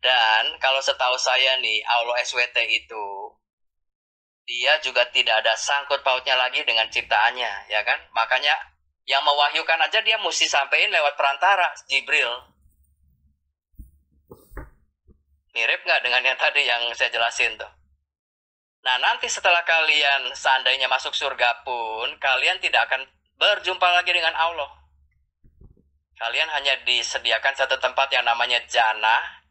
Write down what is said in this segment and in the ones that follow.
Dan kalau setahu saya nih, Allah SWT itu, dia juga tidak ada sangkut pautnya lagi dengan ciptaannya, ya kan? Makanya yang mewahyukan aja dia mesti sampein lewat perantara, Jibril. Mirip nggak dengan yang tadi yang saya jelasin tuh? Nah, nanti setelah kalian seandainya masuk surga pun, kalian tidak akan berjumpa lagi dengan Allah. Kalian hanya disediakan satu tempat yang namanya jannah,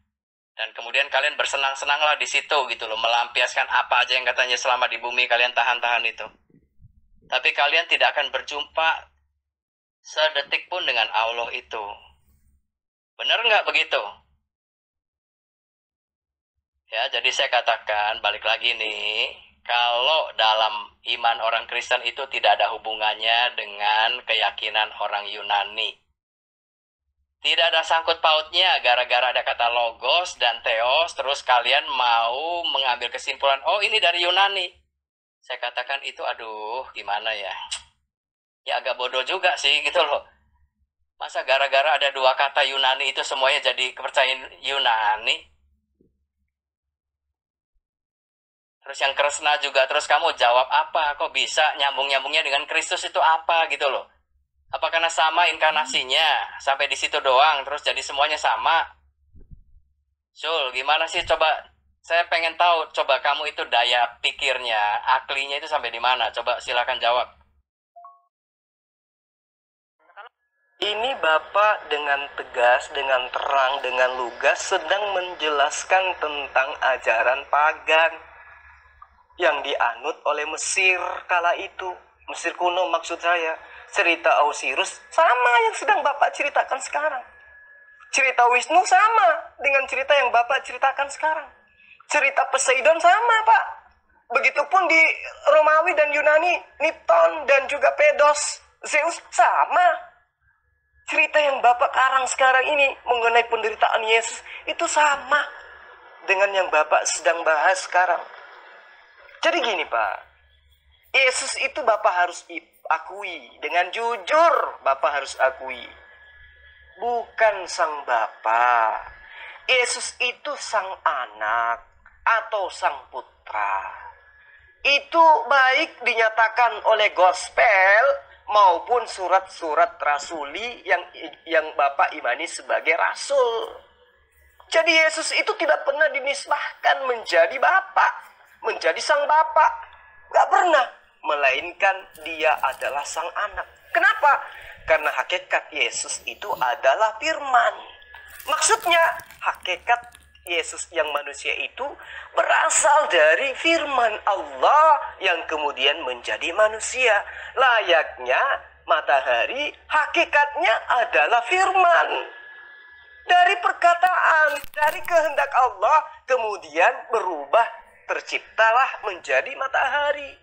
dan kemudian kalian bersenang-senanglah di situ gitu loh, melampiaskan apa aja yang katanya selama di bumi kalian tahan-tahan itu. Tapi kalian tidak akan berjumpa sedetik pun dengan Allah itu. Benar nggak begitu? Ya, jadi saya katakan, balik lagi nih, kalau dalam iman orang Kristen itu tidak ada hubungannya dengan keyakinan orang Yunani. Tidak ada sangkut pautnya gara-gara ada kata logos dan theos, terus kalian mau mengambil kesimpulan, oh ini dari Yunani. Saya katakan itu, aduh, gimana ya? Ya agak bodoh juga sih gitu loh. Masa gara-gara ada dua kata Yunani itu semuanya jadi kepercayaan Yunani? Terus yang Kresna juga, terus kamu jawab apa? Kok bisa nyambung-nyambungnya dengan Kristus itu apa gitu loh? Apa karena sama inkarnasinya? Sampai di situ doang, terus jadi semuanya sama? Sul, gimana sih coba? Saya pengen tahu, coba kamu itu daya pikirnya, aklinya itu sampai di mana? Coba silakan jawab. Ini Bapak dengan tegas, dengan terang, dengan lugas sedang menjelaskan tentang ajaran pagan yang dianut oleh Mesir kala itu. Mesir kuno maksud saya. Cerita Osiris sama yang sedang Bapak ceritakan sekarang. Cerita Wisnu sama dengan cerita yang Bapak ceritakan sekarang. Cerita Poseidon sama, Pak. Begitupun di Romawi dan Yunani, Nipton dan juga Pedos, Zeus sama. Cerita yang Bapak karang sekarang ini mengenai penderitaan Yesus itu sama dengan yang Bapak sedang bahas sekarang. Jadi gini Pak, Yesus itu Bapak harus akui, dengan jujur Bapak harus akui. Bukan sang Bapa. Yesus itu sang anak atau sang putra. Itu baik dinyatakan oleh gospel maupun surat-surat rasuli yang Bapak imani sebagai rasul. Jadi Yesus itu tidak pernah dinisbahkan menjadi Bapak, menjadi sang Bapak. Gak pernah. Melainkan dia adalah sang anak. Kenapa? Karena hakikat Yesus itu adalah firman. Maksudnya hakikat Yesus yang manusia itu berasal dari firman Allah yang kemudian menjadi manusia. Layaknya matahari, hakikatnya adalah firman. Dari perkataan, dari kehendak Allah, kemudian berubah, terciptalah menjadi matahari.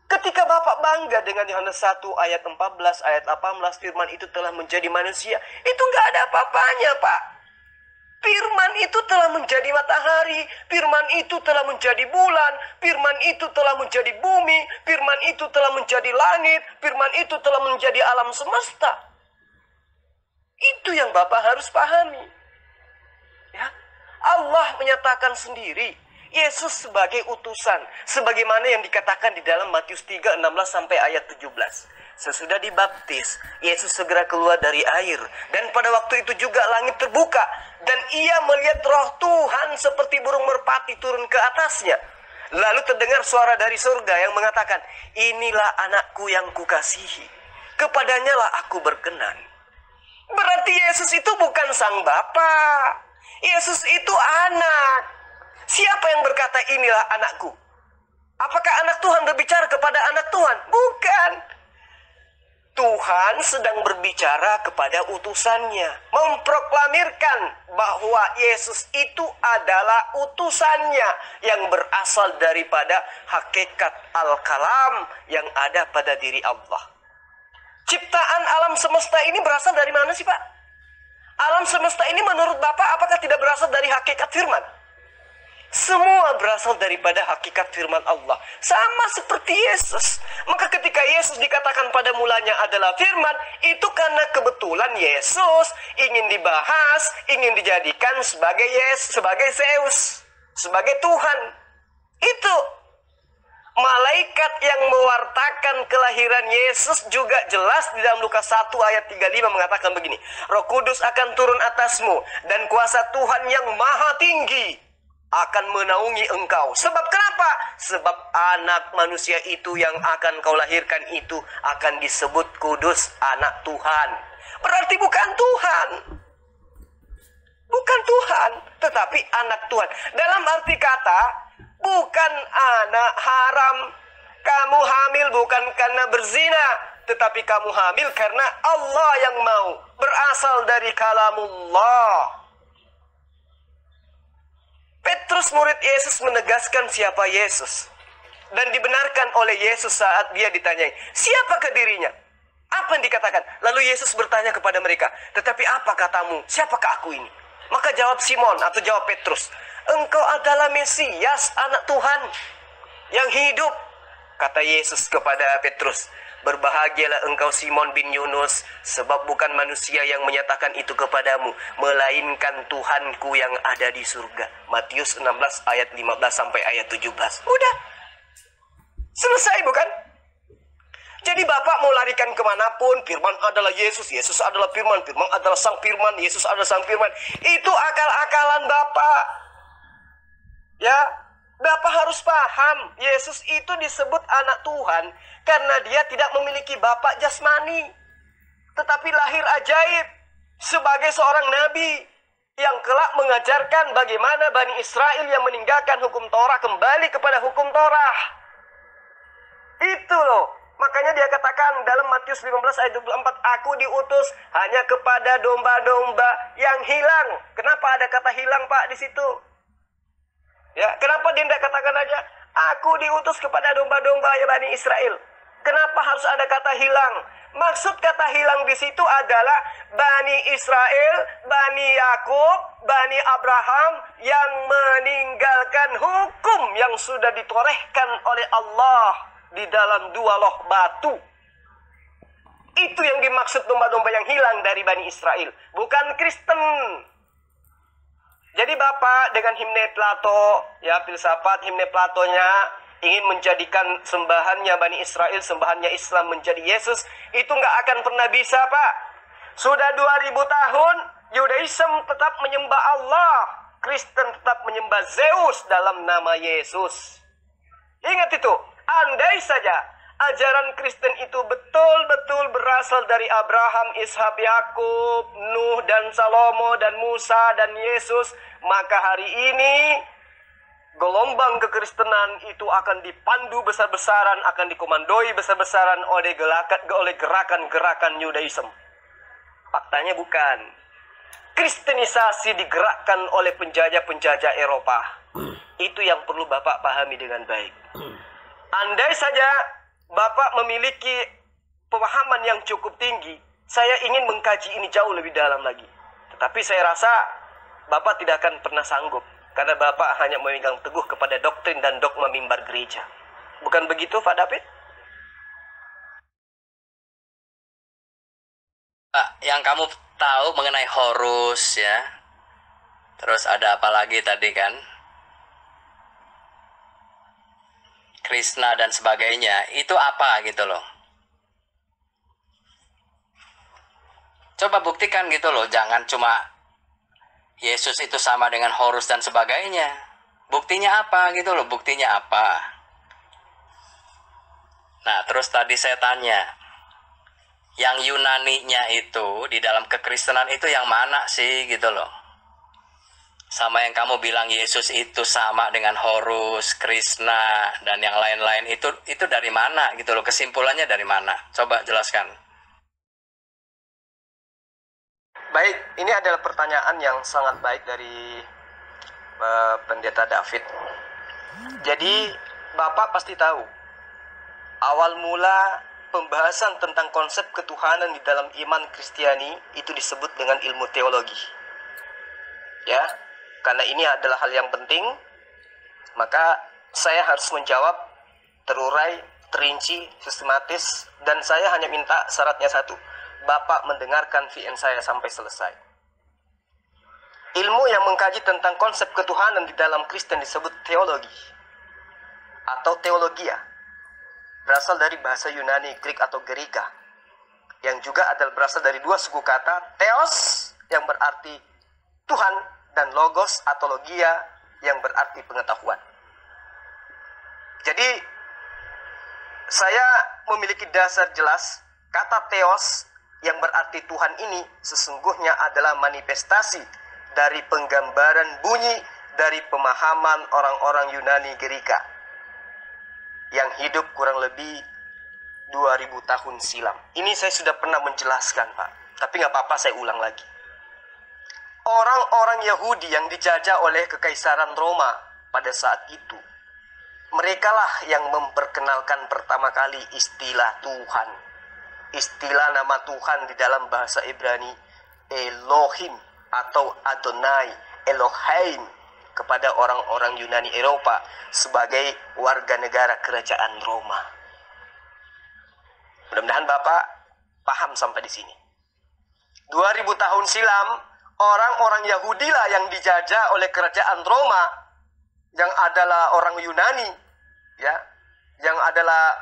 Ketika Bapak bangga dengan Yohanes 1 ayat 14, ayat 18, firman itu telah menjadi manusia, itu nggak ada apa-apanya, Pak. Firman itu telah menjadi matahari, firman itu telah menjadi bulan, firman itu telah menjadi bumi, firman itu telah menjadi langit, firman itu telah menjadi alam semesta. Itu yang Bapak harus pahami. Ya. Allah menyatakan sendiri Yesus sebagai utusan, sebagaimana yang dikatakan di dalam Matius 3, 16 sampai ayat 17. Sesudah dibaptis, Yesus segera keluar dari air. Dan pada waktu itu juga langit terbuka. Dan ia melihat roh Tuhan seperti burung merpati turun ke atasnya. Lalu terdengar suara dari surga yang mengatakan, inilah anakku yang kukasihi. Kepadanya lah aku berkenan. Berarti Yesus itu bukan sang Bapa. Yesus itu anak. Siapa yang berkata inilah anakku? Apakah anak Tuhan berbicara kepada anak Tuhan? Bukan. Tuhan sedang berbicara kepada utusannya, memproklamirkan bahwa Yesus itu adalah utusannya yang berasal daripada hakikat Al-Kalam yang ada pada diri Allah. Ciptaan alam semesta ini berasal dari mana sih Pak? Alam semesta ini menurut Bapak apakah tidak berasal dari hakikat firman? Semua berasal daripada hakikat firman Allah. Sama seperti Yesus. Maka ketika Yesus dikatakan pada mulanya adalah firman, itu karena kebetulan Yesus ingin dibahas, ingin dijadikan sebagai sebagai Zeus, sebagai Tuhan. Itu malaikat yang mewartakan kelahiran Yesus juga jelas di dalam Lukas 1 ayat 35 mengatakan begini. Roh Kudus akan turun atasmu dan kuasa Tuhan yang maha tinggi akan menaungi engkau. Sebab kenapa? Sebab anak manusia itu yang akan kau lahirkan itu akan disebut kudus, anak Tuhan. Berarti bukan Tuhan. Bukan Tuhan, tetapi anak Tuhan. Dalam arti kata, bukan anak haram. Kamu hamil bukan karena berzina, tetapi kamu hamil karena Allah yang mau. Berasal dari kalamullah. Petrus murid Yesus menegaskan siapa Yesus. Dan dibenarkan oleh Yesus saat dia ditanyai, siapakah dirinya? Apa yang dikatakan? Lalu Yesus bertanya kepada mereka, tetapi apa katamu? Siapakah aku ini? Maka jawab Simon atau jawab Petrus, engkau adalah Mesias, anak Tuhan yang hidup. Kata Yesus kepada Petrus, berbahagialah engkau Simon bin Yunus, sebab bukan manusia yang menyatakan itu kepadamu, melainkan Tuhanku yang ada di surga. Matius 16 ayat 15 sampai ayat 17. Udah. Selesai bukan? Jadi Bapak mau larikan kemanapun, firman adalah Yesus, Yesus adalah firman, firman adalah sang firman, Yesus adalah sang firman. Itu akal-akalan Bapak. Ya, Bapak harus paham, Yesus itu disebut anak Tuhan karena dia tidak memiliki bapak jasmani, tetapi lahir ajaib sebagai seorang nabi yang kelak mengajarkan bagaimana Bani Israel yang meninggalkan hukum Torah kembali kepada hukum Torah. Itu loh. Makanya dia katakan dalam Matius 15 ayat 24, aku diutus hanya kepada domba-domba yang hilang. Kenapa ada kata hilang, Pak, di situ? Ya, kenapa dia tidak katakan aja, aku diutus kepada domba-domba ya Bani Israel? Kenapa harus ada kata hilang? Maksud kata hilang di situ adalah Bani Israel, Bani Yakub, Bani Abraham yang meninggalkan hukum yang sudah ditorehkan oleh Allah di dalam 2 loh batu. Itu yang dimaksud domba-domba yang hilang dari Bani Israel, bukan Kristen. Jadi Bapak dengan himne Plato, ya filsafat himne Platonya ingin menjadikan sembahannya Bani Israel, sembahannya Islam menjadi Yesus, itu nggak akan pernah bisa, Pak. Sudah 2000 tahun, Yudaism tetap menyembah Allah, Kristen tetap menyembah Zeus dalam nama Yesus. Ingat itu, andai saja ajaran Kristen itu betul-betul berasal dari Abraham, Ishak, Yakub, Nuh, dan Salomo, dan Musa, dan Yesus, maka hari ini gelombang kekristenan itu akan dipandu besar-besaran, akan dikomandoi besar-besaran oleh gerakan-gerakan Yudaism. Faktanya bukan. Kristenisasi digerakkan oleh penjajah-penjajah Eropa. Itu yang perlu Bapak pahami dengan baik. Andai saja Bapak memiliki pemahaman yang cukup tinggi, saya ingin mengkaji ini jauh lebih dalam lagi. Tetapi saya rasa Bapak tidak akan pernah sanggup, karena Bapak hanya memegang teguh kepada doktrin dan dogma mimbar gereja. Bukan begitu, Pak David? Pak, yang kamu tahu mengenai Horus ya. Terus ada apa lagi tadi kan? Krishna dan sebagainya. Itu apa gitu loh. Coba buktikan gitu loh. Jangan cuma Yesus itu sama dengan Horus dan sebagainya. Buktinya apa gitu loh. Buktinya apa? Nah, terus tadi saya tanya, yang Yunaninya itu di dalam kekristenan itu yang mana sih gitu loh? Sama yang kamu bilang Yesus itu sama dengan Horus, Krishna, dan yang lain-lain itu dari mana gitu loh? Kesimpulannya dari mana? Coba jelaskan. Baik, ini adalah pertanyaan yang sangat baik dari Pendeta David. Jadi, Bapak pasti tahu, awal mula pembahasan tentang konsep ketuhanan di dalam iman Kristiani itu disebut dengan ilmu teologi. Ya, karena ini adalah hal yang penting Maka saya harus menjawab terurai, terinci, sistematis, dan saya hanya minta syaratnya satu. Bapak mendengarkan VN saya sampai selesai. Ilmu yang mengkaji tentang konsep ketuhanan di dalam Kristen disebut teologi atau teologia. Berasal dari bahasa Yunani, Greek atau Gerika, yang juga adalah berasal dari dua suku kata, theos yang berarti Tuhan dan logos atau logia yang berarti pengetahuan. Jadi saya memiliki dasar jelas kata theos yang berarti Tuhan ini sesungguhnya adalah manifestasi dari penggambaran bunyi dari pemahaman orang-orang Yunani Gerika yang hidup kurang lebih 2000 tahun silam. Ini saya sudah pernah menjelaskan, Pak. Tapi nggak apa-apa, saya ulang lagi. Orang-orang Yahudi yang dijajah oleh Kekaisaran Roma pada saat itu, merekalah yang memperkenalkan pertama kali istilah Tuhan. Istilah nama Tuhan di dalam bahasa Ibrani, Elohim atau Adonai, Elohim, kepada orang-orang Yunani Eropa sebagai warga negara kerajaan Roma. Mudah-mudahan Bapak paham sampai di sini. 2000 tahun silam, orang-orang Yahudi lah yang dijajah oleh kerajaan Roma, yang adalah orang Yunani, ya, yang adalah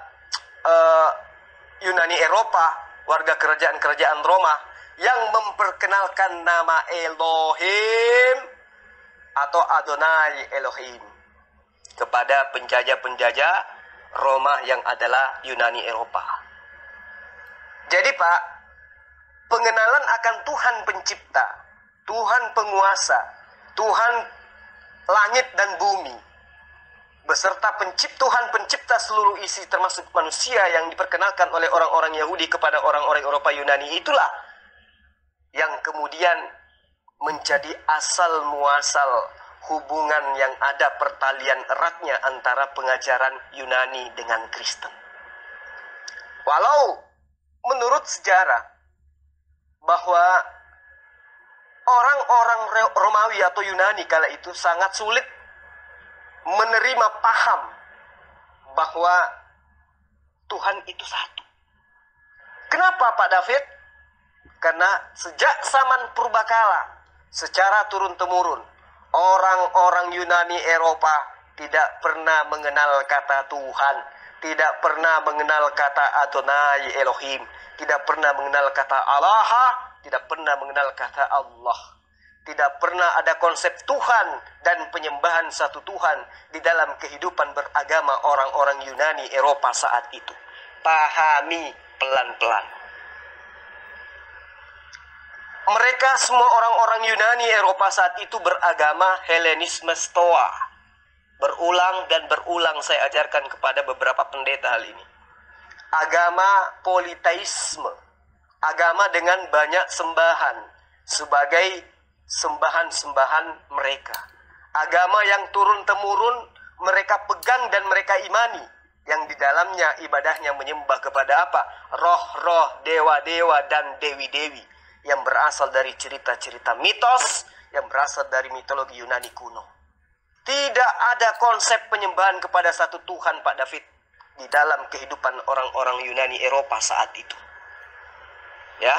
Yunani Eropa, warga kerajaan-kerajaan Roma, yang memperkenalkan nama Elohim atau Adonai Elohim kepada penjajah-penjajah Roma yang adalah Yunani Eropa. Jadi Pak, pengenalan akan Tuhan pencipta, Tuhan penguasa, Tuhan langit dan bumi, beserta Tuhan pencipta seluruh isi termasuk manusia yang diperkenalkan oleh orang-orang Yahudi kepada orang-orang Eropa Yunani, itulah yang kemudian menjadi asal muasal hubungan yang ada pertalian eratnya antara pengajaran Yunani dengan Kristen. Walau menurut sejarah bahwa orang-orang Romawi atau Yunani kala itu sangat sulit menerima paham bahwa Tuhan itu satu. Kenapa Pak David? Karena sejak zaman purbakala, secara turun-temurun, orang-orang Yunani Eropa tidak pernah mengenal kata Tuhan, tidak pernah mengenal kata Adonai Elohim, tidak pernah mengenal kata Allah, tidak pernah mengenal kata Allah. Tidak pernah ada konsep Tuhan dan penyembahan satu Tuhan di dalam kehidupan beragama orang-orang Yunani Eropa saat itu. Pahami pelan-pelan. Mereka semua orang-orang Yunani Eropa saat itu beragama Helenisme Stoa. Berulang dan berulang saya ajarkan kepada beberapa pendeta hal ini. Agama politeisme. Agama dengan banyak sembahan sebagai sembahan-sembahan mereka. Agama yang turun-temurun mereka pegang dan mereka imani. Yang di dalamnya ibadahnya menyembah kepada apa? Roh-roh, dewa-dewa dan dewi-dewi. Yang berasal dari cerita-cerita mitos, yang berasal dari mitologi Yunani kuno. Tidak ada konsep penyembahan kepada satu Tuhan, Pak David, di dalam kehidupan orang-orang Yunani Eropa saat itu. Ya,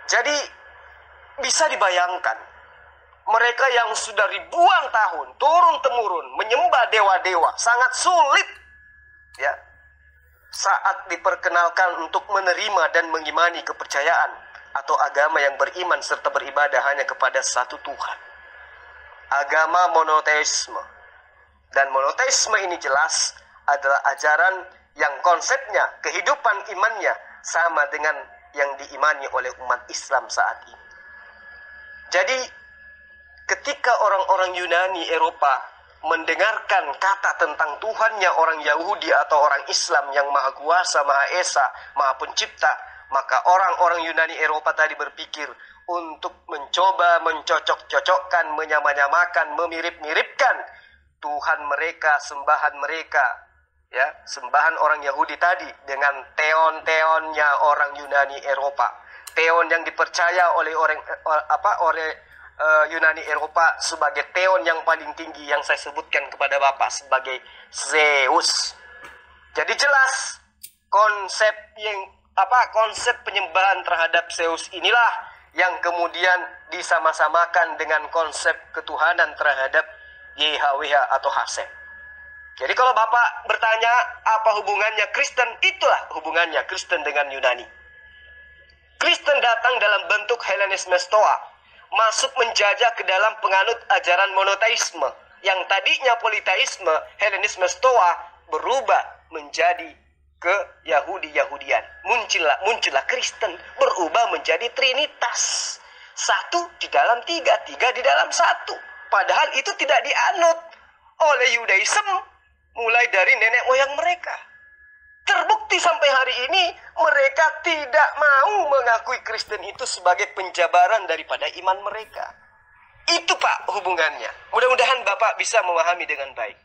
jadi bisa dibayangkan, mereka yang sudah ribuan tahun turun-temurun menyembah dewa-dewa sangat sulit, ya, saat diperkenalkan untuk menerima dan mengimani kepercayaan atau agama yang beriman serta beribadah hanya kepada satu Tuhan. Agama monoteisme. Dan monoteisme ini jelas adalah ajaran yang konsepnya, kehidupan imannya sama dengan yang diimani oleh umat Islam saat ini. Jadi ketika orang-orang Yunani Eropa mendengarkan kata tentang Tuhannya orang Yahudi atau orang Islam yang maha kuasa, maha esa, maha pencipta, maka orang-orang Yunani Eropa tadi berpikir untuk mencoba mencocok-cocokkan, menyamanyamakan, memirip-miripkan Tuhan mereka, sembahan mereka, ya, sembahan orang Yahudi tadi dengan teon-teonnya orang Yunani Eropa. Teon yang dipercaya oleh Yunani Eropa sebagai Theon yang paling tinggi yang saya sebutkan kepada Bapak sebagai Zeus. Jadi jelas konsep penyembahan terhadap Zeus inilah yang kemudian disama-samakan dengan konsep ketuhanan terhadap YHWH atau Hasem. Jadi kalau Bapak bertanya apa hubungannya Kristen, itulah hubungannya Kristen dengan Yunani. Kristen datang dalam bentuk Helenisme Stoa, masuk menjajah ke dalam penganut ajaran monoteisme, yang tadinya politeisme, Helenisme Stoa berubah menjadi ke Yahudi-Yahudian. Muncullah Kristen, berubah menjadi Trinitas. Satu di dalam tiga, tiga di dalam satu. Padahal itu tidak dianut oleh Yudaism mulai dari nenek moyang mereka. Terbukti sampai hari ini mereka tidak mau mengakui Kristen itu sebagai penjabaran daripada iman mereka. Itu Pak hubungannya. Mudah-mudahan Bapak bisa memahami dengan baik.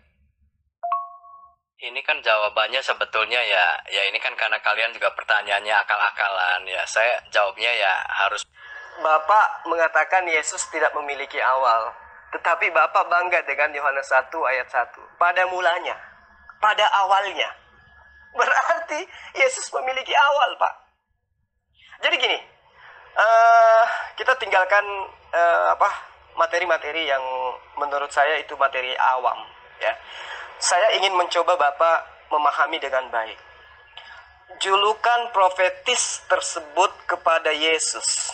Ini kan jawabannya sebetulnya ya ini kan karena kalian juga pertanyaannya akal-akalan ya. Saya jawabnya ya harus. Bapak mengatakan Yesus tidak memiliki awal, tetapi Bapak bangga dengan Yohanes 1 ayat 1. Pada mulanya, pada awalnya. Berarti Yesus memiliki awal, Pak. Jadi gini, kita tinggalkan materi-materi yang menurut saya itu materi awam, ya. Saya ingin mencoba Bapak memahami dengan baik. Julukan profetis tersebut kepada Yesus,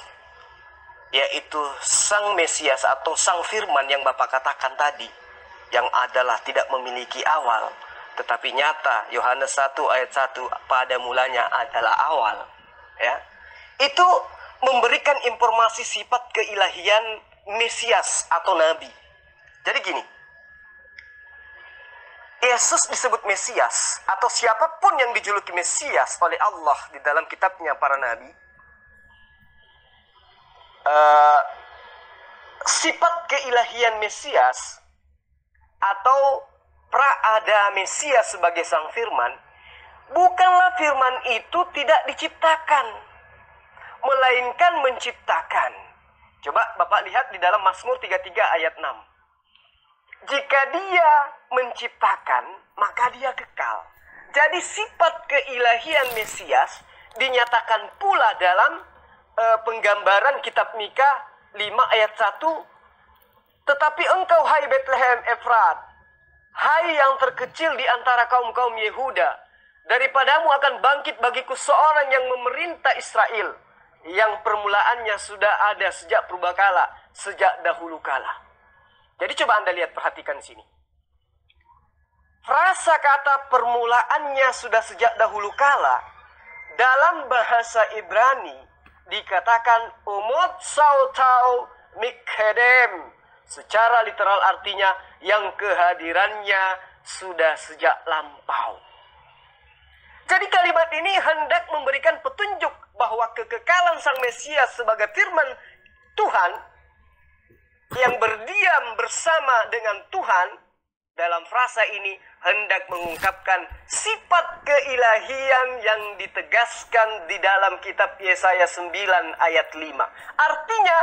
yaitu Sang Mesias atau Sang Firman yang Bapak katakan tadi, yang adalah tidak memiliki awal, tetapi nyata Yohanes 1 ayat 1 pada mulanya adalah awal, ya. Itu memberikan informasi sifat keilahian Mesias atau Nabi. Jadi gini, Yesus disebut Mesias atau siapapun yang dijuluki Mesias oleh Allah di dalam kitabnya para nabi, sifat keilahian Mesias atau praada Mesias sebagai Sang Firman, bukanlah firman itu tidak diciptakan, melainkan menciptakan. Coba Bapak lihat di dalam Mazmur 33 ayat 6. Jika dia menciptakan, maka dia kekal. Jadi sifat keilahian Mesias dinyatakan pula dalam penggambaran kitab Mika 5 ayat 1. Tetapi engkau hai Bethlehem Efrat, hai yang terkecil di antara kaum-kaum Yehuda, daripadamu akan bangkit bagiku seorang yang memerintah Israel, yang permulaannya sudah ada sejak purbakala, sejak dahulu kala. Jadi coba Anda lihat, perhatikan sini. Frasa kata permulaannya sudah sejak dahulu kala, dalam bahasa Ibrani dikatakan umot sautau mikkedem. Secara literal artinya yang kehadirannya sudah sejak lampau. Jadi kalimat ini hendak memberikan petunjuk bahwa kekekalan Sang Mesias sebagai firman Tuhan yang berdiam bersama dengan Tuhan dalam frasa ini hendak mengungkapkan sifat keilahian yang ditegaskan di dalam kitab Yesaya 9 ayat 5. Artinya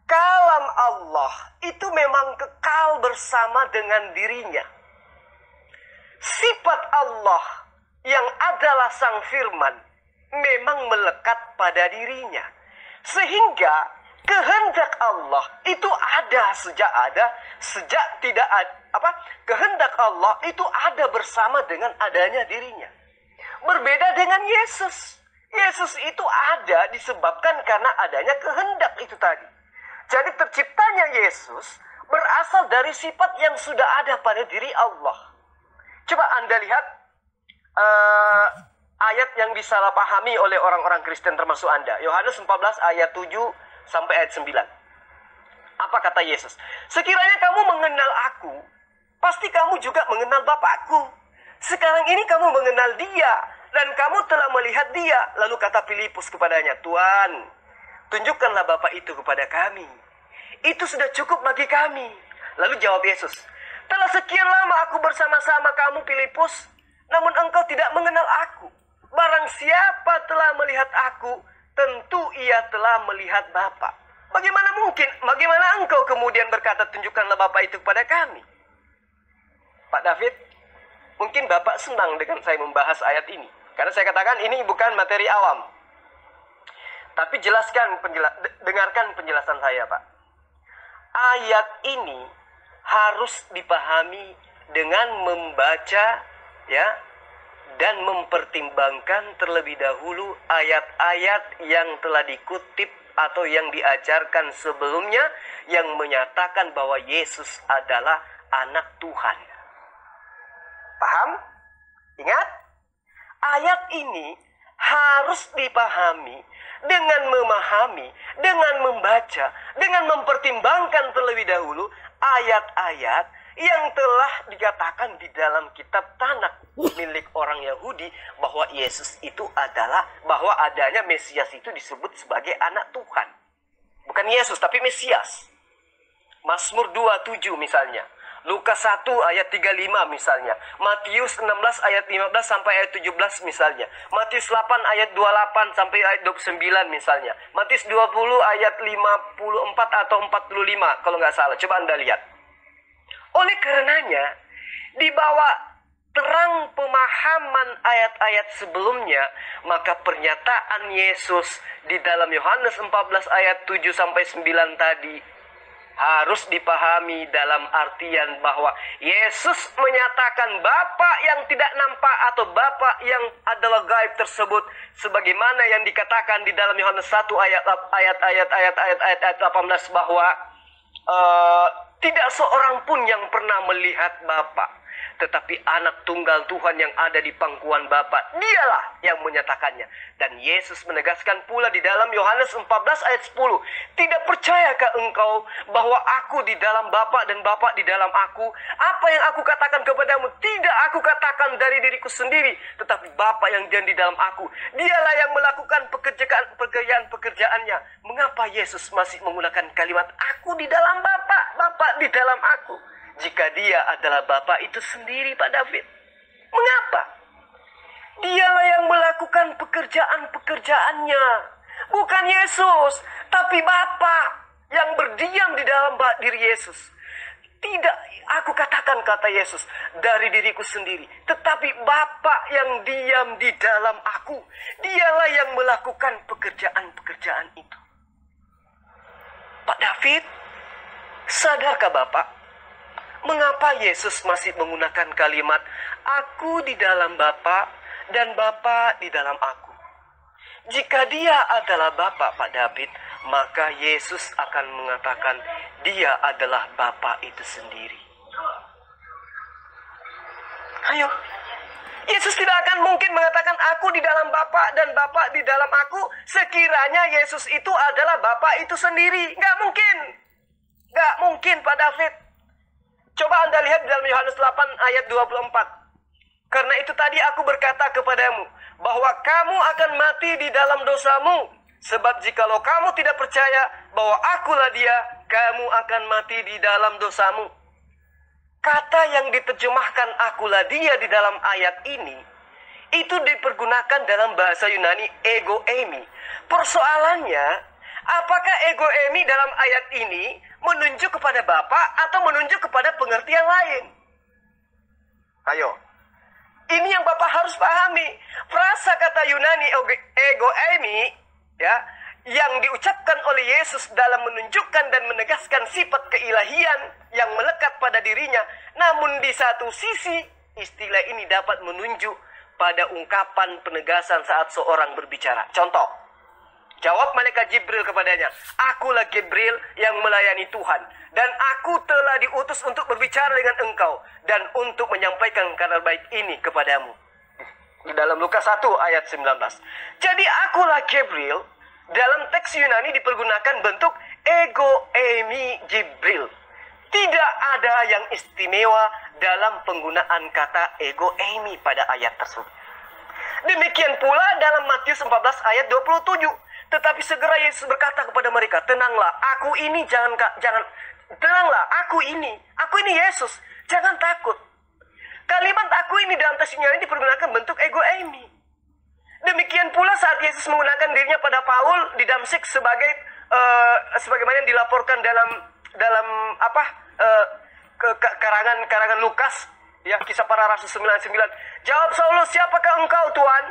kalam Allah itu memang kekal bersama dengan dirinya. Sifat Allah yang adalah Sang Firman memang melekat pada dirinya. Sehingga kehendak Allah itu ada, sejak tidak ada, kehendak Allah itu ada bersama dengan adanya dirinya. Berbeda dengan Yesus. Yesus itu ada disebabkan karena adanya kehendak itu tadi. Jadi terciptanya Yesus berasal dari sifat yang sudah ada pada diri Allah. Coba Anda lihat ayat yang disalahpahami oleh orang-orang Kristen termasuk Anda. Yohanes 14 ayat 7 sampai ayat 9. Apa kata Yesus? Sekiranya kamu mengenal aku, pasti kamu juga mengenal Bapakku. Sekarang ini kamu mengenal dia, dan kamu telah melihat dia. Lalu kata Filipus kepadanya, Tuhan, tunjukkanlah Bapa itu kepada kami. Itu sudah cukup bagi kami. Lalu jawab Yesus, telah sekian lama aku bersama-sama kamu Filipus, namun engkau tidak mengenal aku. Barang siapa telah melihat aku, tentu ia telah melihat Bapa. Bagaimana mungkin? Bagaimana engkau kemudian berkata, tunjukkanlah Bapa itu kepada kami? Pak David, mungkin Bapak senang dengan saya membahas ayat ini. Karena saya katakan ini bukan materi awam. Tapi dengarkan penjelasan saya, Pak. Ayat ini harus dipahami dengan membaca, ya, dan mempertimbangkan terlebih dahulu ayat-ayat yang telah dikutip atau yang diajarkan sebelumnya yang menyatakan bahwa Yesus adalah anak Tuhan. Paham? Ingat? Ayat ini harus dipahami dengan memahami, dengan membaca, dengan mempertimbangkan terlebih dahulu ayat-ayat yang telah dikatakan di dalam kitab Tanakh milik orang Yahudi bahwa Yesus itu adalah, bahwa adanya Mesias itu disebut sebagai anak Tuhan. Bukan Yesus tapi Mesias. Mazmur 27 misalnya, Lukas 1 ayat 35 misalnya, Matius 16 ayat 15 sampai ayat 17 misalnya, Matius 8 ayat 28 sampai ayat 29 misalnya, Matius 20 ayat 54 atau 45 kalau nggak salah. Coba Anda lihat. Oleh karenanya, di bawah terang pemahaman ayat-ayat sebelumnya, maka pernyataan Yesus di dalam Yohanes 14 ayat 7 sampai 9 tadi harus dipahami dalam artian bahwa Yesus menyatakan Bapa yang tidak nampak atau Bapa yang adalah gaib tersebut sebagaimana yang dikatakan di dalam Yohanes 1 ayat 18 bahwa tidak seorang pun yang pernah melihat Bapa, tetapi anak tunggal Tuhan yang ada di pangkuan Bapa, dialah yang menyatakannya. Dan Yesus menegaskan pula di dalam Yohanes 14 ayat 10, tidak percayakah engkau bahwa aku di dalam Bapa dan Bapa di dalam aku? Apa yang aku katakan kepadamu tidak aku katakan dari diriku sendiri, tetapi Bapa yang di dalam aku, dialah yang melakukan pekerjaan-pekerjaannya. Mengapa Yesus masih menggunakan kalimat aku di dalam Bapa, Bapa di dalam aku, jika dia adalah Bapa itu sendiri, Pak David? Mengapa? Dialah yang melakukan pekerjaan-pekerjaannya. Bukan Yesus, tapi Bapa yang berdiam di dalam diri Yesus. Tidak, aku katakan, kata Yesus, dari diriku sendiri, tetapi Bapa yang diam di dalam aku. Dialah yang melakukan pekerjaan-pekerjaan itu. Pak David, sadarkah Bapak? Mengapa Yesus masih menggunakan kalimat aku di dalam Bapa dan Bapa di dalam aku? Jika dia adalah Bapa, Pak David, maka Yesus akan mengatakan dia adalah Bapa itu sendiri. Ayo, Yesus tidak akan mungkin mengatakan aku di dalam Bapa dan Bapa di dalam aku sekiranya Yesus itu adalah Bapa itu sendiri. Nggak mungkin. Nggak mungkin, Pak David. Coba Anda lihat dalam Yohanes 8 ayat 24. Karena itu tadi aku berkata kepadamu bahwa kamu akan mati di dalam dosamu. Sebab jikalau kamu tidak percaya bahwa akulah dia, kamu akan mati di dalam dosamu. Kata yang diterjemahkan akulah dia di dalam ayat ini, itu dipergunakan dalam bahasa Yunani ego eimi. Persoalannya, apakah ego eimi dalam ayat ini menunjuk kepada Bapa atau menunjuk kepada pengertian lain? Ayo. Ini yang Bapak harus pahami. Frasa kata Yunani ego eimi, ya, yang diucapkan oleh Yesus dalam menunjukkan dan menegaskan sifat keilahian yang melekat pada dirinya. Namun di satu sisi, istilah ini dapat menunjuk pada ungkapan penegasan saat seorang berbicara. Contoh, jawab malaikat Jibril kepadanya, akulah Jibril yang melayani Tuhan, dan aku telah diutus untuk berbicara dengan engkau, dan untuk menyampaikan kabar baik ini kepadamu. Di dalam Lukas 1 ayat 19. Jadi akulah Jibril, dalam teks Yunani dipergunakan bentuk ego eimi Jibril. Tidak ada yang istimewa dalam penggunaan kata ego eimi pada ayat tersebut. Demikian pula dalam Matius 14 ayat 27. Tetapi segera Yesus berkata kepada mereka, tenanglah, aku ini tenanglah, aku ini Yesus, jangan takut. Kalimat aku ini dalam teks Yunani dipergunakan bentuk ego eimi. Demikian pula saat Yesus menggunakan dirinya pada Paul di Damsyik sebagai sebagaimana yang dilaporkan dalam apa karangan Lukas, ya, Kisah Para Rasul 99. Jawab Saulus, siapakah engkau Tuhan?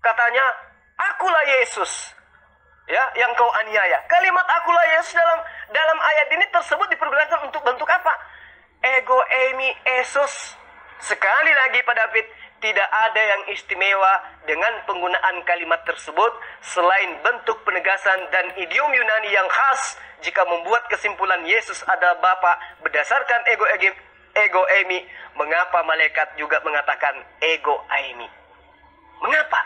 Katanya, akulah Yesus, ya, yang kau aniaya. Kalimat akulah Yesus dalam ayat ini tersebut dipergunakan untuk bentuk apa? Ego eimi esus. Sekali lagi Pak David, tidak ada yang istimewa dengan penggunaan kalimat tersebut selain bentuk penegasan dan idiom Yunani yang khas jika membuat kesimpulan Yesus adalah Bapa berdasarkan ego eimi. Mengapa malaikat juga mengatakan ego eimi? Mengapa?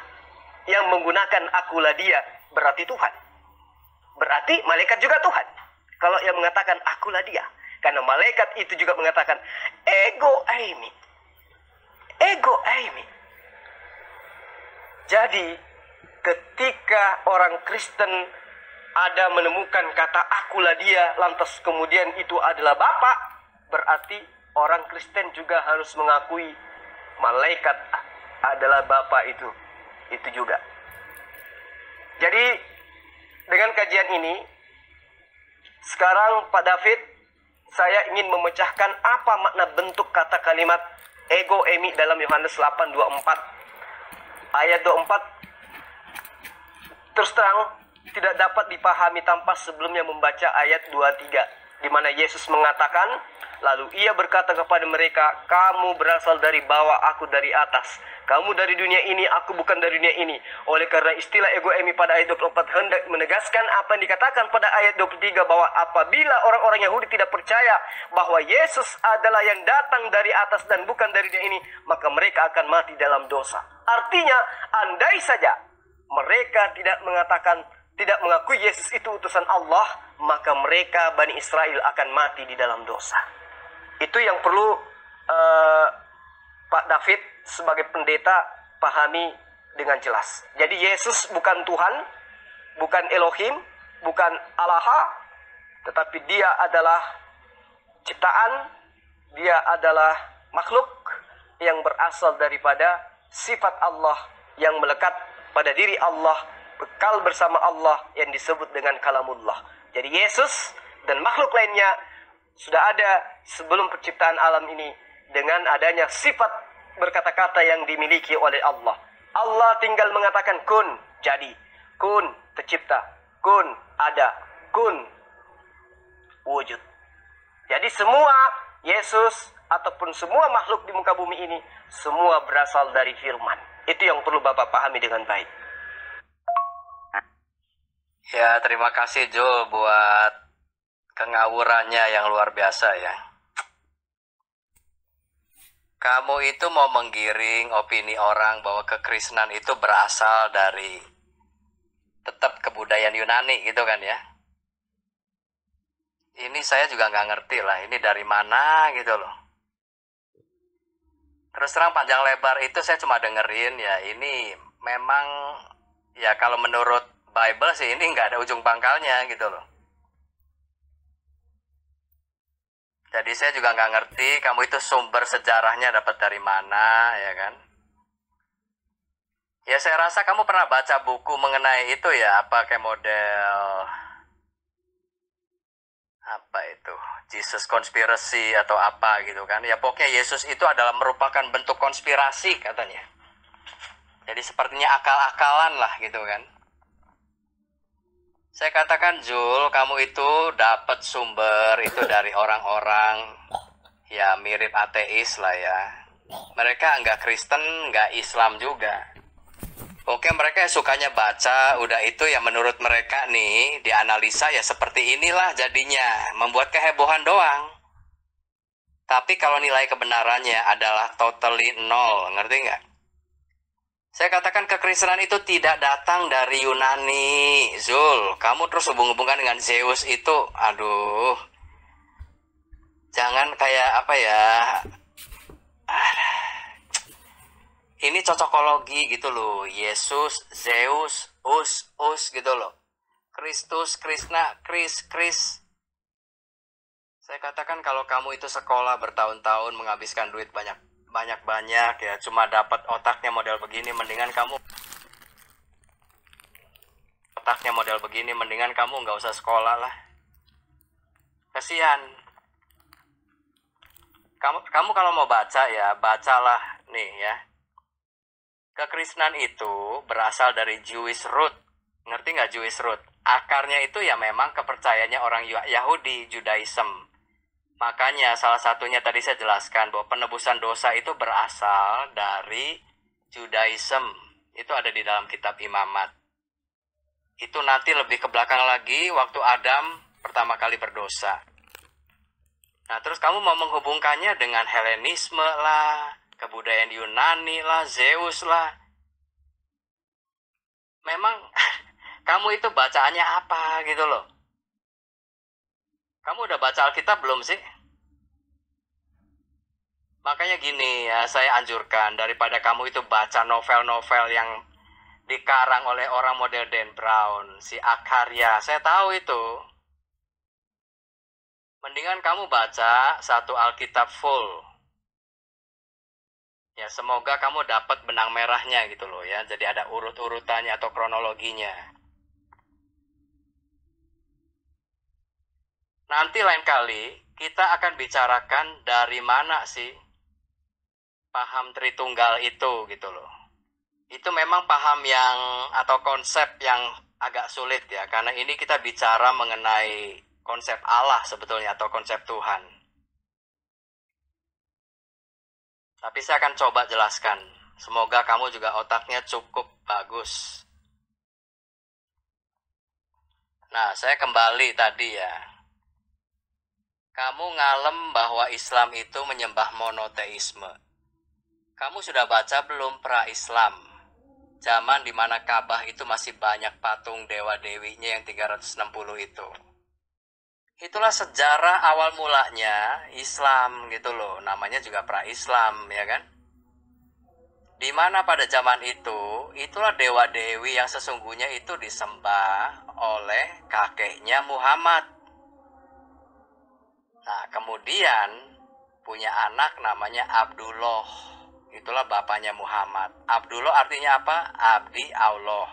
Yang menggunakan akulah dia berarti Tuhan. Berarti malaikat juga Tuhan. Kalau yang mengatakan akulah dia, karena malaikat itu juga mengatakan ego eimi. Ego eimi. Jadi ketika orang Kristen ada menemukan kata akulah dia, lantas kemudian itu adalah Bapa, berarti orang Kristen juga harus mengakui malaikat adalah Bapa itu juga. Jadi dengan kajian ini, sekarang Pak David, saya ingin memecahkan apa makna bentuk kata kalimat ego eimi dalam Yohanes 8:24. Ayat 24 terus terang tidak dapat dipahami tanpa sebelumnya membaca ayat 23, di mana Yesus mengatakan, lalu ia berkata kepada mereka, kamu berasal dari bawah, aku dari atas. Kamu dari dunia ini, aku bukan dari dunia ini. Oleh karena istilah ego eimi pada ayat 24 hendak menegaskan apa yang dikatakan pada ayat 23, bahwa apabila orang-orang Yahudi tidak percaya bahwa Yesus adalah yang datang dari atas dan bukan dari dunia ini, maka mereka akan mati dalam dosa. Artinya, andai saja mereka tidak mengakui Yesus itu utusan Allah, maka mereka Bani Israel akan mati di dalam dosa. Itu yang perlu Pak David sebagai pendeta pahami dengan jelas. Jadi Yesus bukan Tuhan, bukan Elohim, bukan Allah, tetapi dia adalah ciptaan, dia adalah makhluk yang berasal daripada sifat Allah yang melekat pada diri Allah, bekal bersama Allah yang disebut dengan kalamullah. Jadi Yesus dan makhluk lainnya sudah ada sebelum penciptaan alam ini dengan adanya sifat berkata-kata yang dimiliki oleh Allah. Allah tinggal mengatakan kun, jadi. Kun, tercipta. Kun, ada. Kun, wujud. Jadi semua Yesus ataupun semua makhluk di muka bumi ini semua berasal dari firman. Itu yang perlu Bapak pahami dengan baik. Ya, terima kasih Jo buat kengawurannya yang luar biasa ya. Kamu itu mau menggiring opini orang bahwa kekristenan itu berasal dari tetap kebudayaan Yunani gitu kan ya. Ini saya juga nggak ngerti lah, ini dari mana gitu loh. Terus terang panjang lebar itu saya cuma dengerin ya, ini memang ya kalau menurut Bible sih ini nggak ada ujung pangkalnya gitu loh. Jadi saya juga nggak ngerti kamu itu sumber sejarahnya dapat dari mana, ya kan? Ya saya rasa kamu pernah baca buku mengenai itu ya, apa kayak model apa itu, Jesus Conspiracy atau apa gitu kan? Ya pokoknya Yesus itu adalah merupakan bentuk konspirasi katanya. Jadi sepertinya akal-akalan lah gitu kan? Saya katakan Jul, kamu itu dapat sumber itu dari orang-orang ya mirip ateis lah ya. Mereka nggak Kristen, nggak Islam juga. Oke, mereka sukanya baca, udah itu ya menurut mereka nih, dianalisa ya seperti inilah jadinya, membuat kehebohan doang. Tapi kalau nilai kebenarannya adalah totally nol, ngerti nggak? Saya katakan kekristenan itu tidak datang dari Yunani, Zul. Kamu terus hubung-hubungkan dengan Zeus itu, aduh. Jangan kayak apa ya. Ini cocokologi gitu loh. Yesus, Zeus, Us gitu loh. Kristus, Krishna, Kris. Saya katakan kalau kamu itu sekolah bertahun-tahun menghabiskan duit banyak ya, cuma dapat otaknya model begini, mendingan kamu otaknya model begini, mendingan kamu nggak usah sekolah lah. Kasihan. Kamu kalau mau baca ya, bacalah nih ya. Kekristenan itu berasal dari Jewish root. Ngerti nggak Jewish root? Akarnya itu ya memang kepercayaannya orang Yahudi, Judaism. Makanya salah satunya tadi saya jelaskan bahwa penebusan dosa itu berasal dari Judaism. Itu ada di dalam kitab Imamat. Itu nanti lebih ke belakang lagi waktu Adam pertama kali berdosa. Nah, terus kamu mau menghubungkannya dengan Helenisme lah, kebudayaan Yunani lah, Zeus lah. Memang kamu itu bacaannya apa gitu loh. Kamu udah baca Alkitab belum sih? Makanya gini ya, saya anjurkan daripada kamu itu baca novel-novel yang dikarang oleh orang model Dan Brown, si Akarya, saya tahu itu. Mendingan kamu baca satu Alkitab full. Ya, semoga kamu dapat benang merahnya gitu loh ya. Jadi ada urut-urutannya atau kronologinya. Nanti lain kali kita akan bicarakan dari mana sih paham Tritunggal itu gitu loh. Itu memang paham yang atau konsep yang agak sulit ya. Karena ini kita bicara mengenai konsep Allah sebetulnya atau konsep Tuhan. Tapi saya akan coba jelaskan. Semoga kamu juga otaknya cukup bagus. Nah, saya kembali tadi ya. Kamu ngalem bahwa Islam itu menyembah monoteisme. Kamu sudah baca belum pra-Islam? Zaman dimana Ka'bah itu masih banyak patung dewa-dewinya yang 360 itu. Itulah sejarah awal mulanya Islam gitu loh. Namanya juga pra-Islam ya kan. Dimana pada zaman itu, itulah dewa-dewi yang sesungguhnya itu disembah oleh kakeknya Muhammad. Nah kemudian punya anak namanya Abdullah. Itulah bapaknya Muhammad. Abdullah artinya apa? Abdi Allah.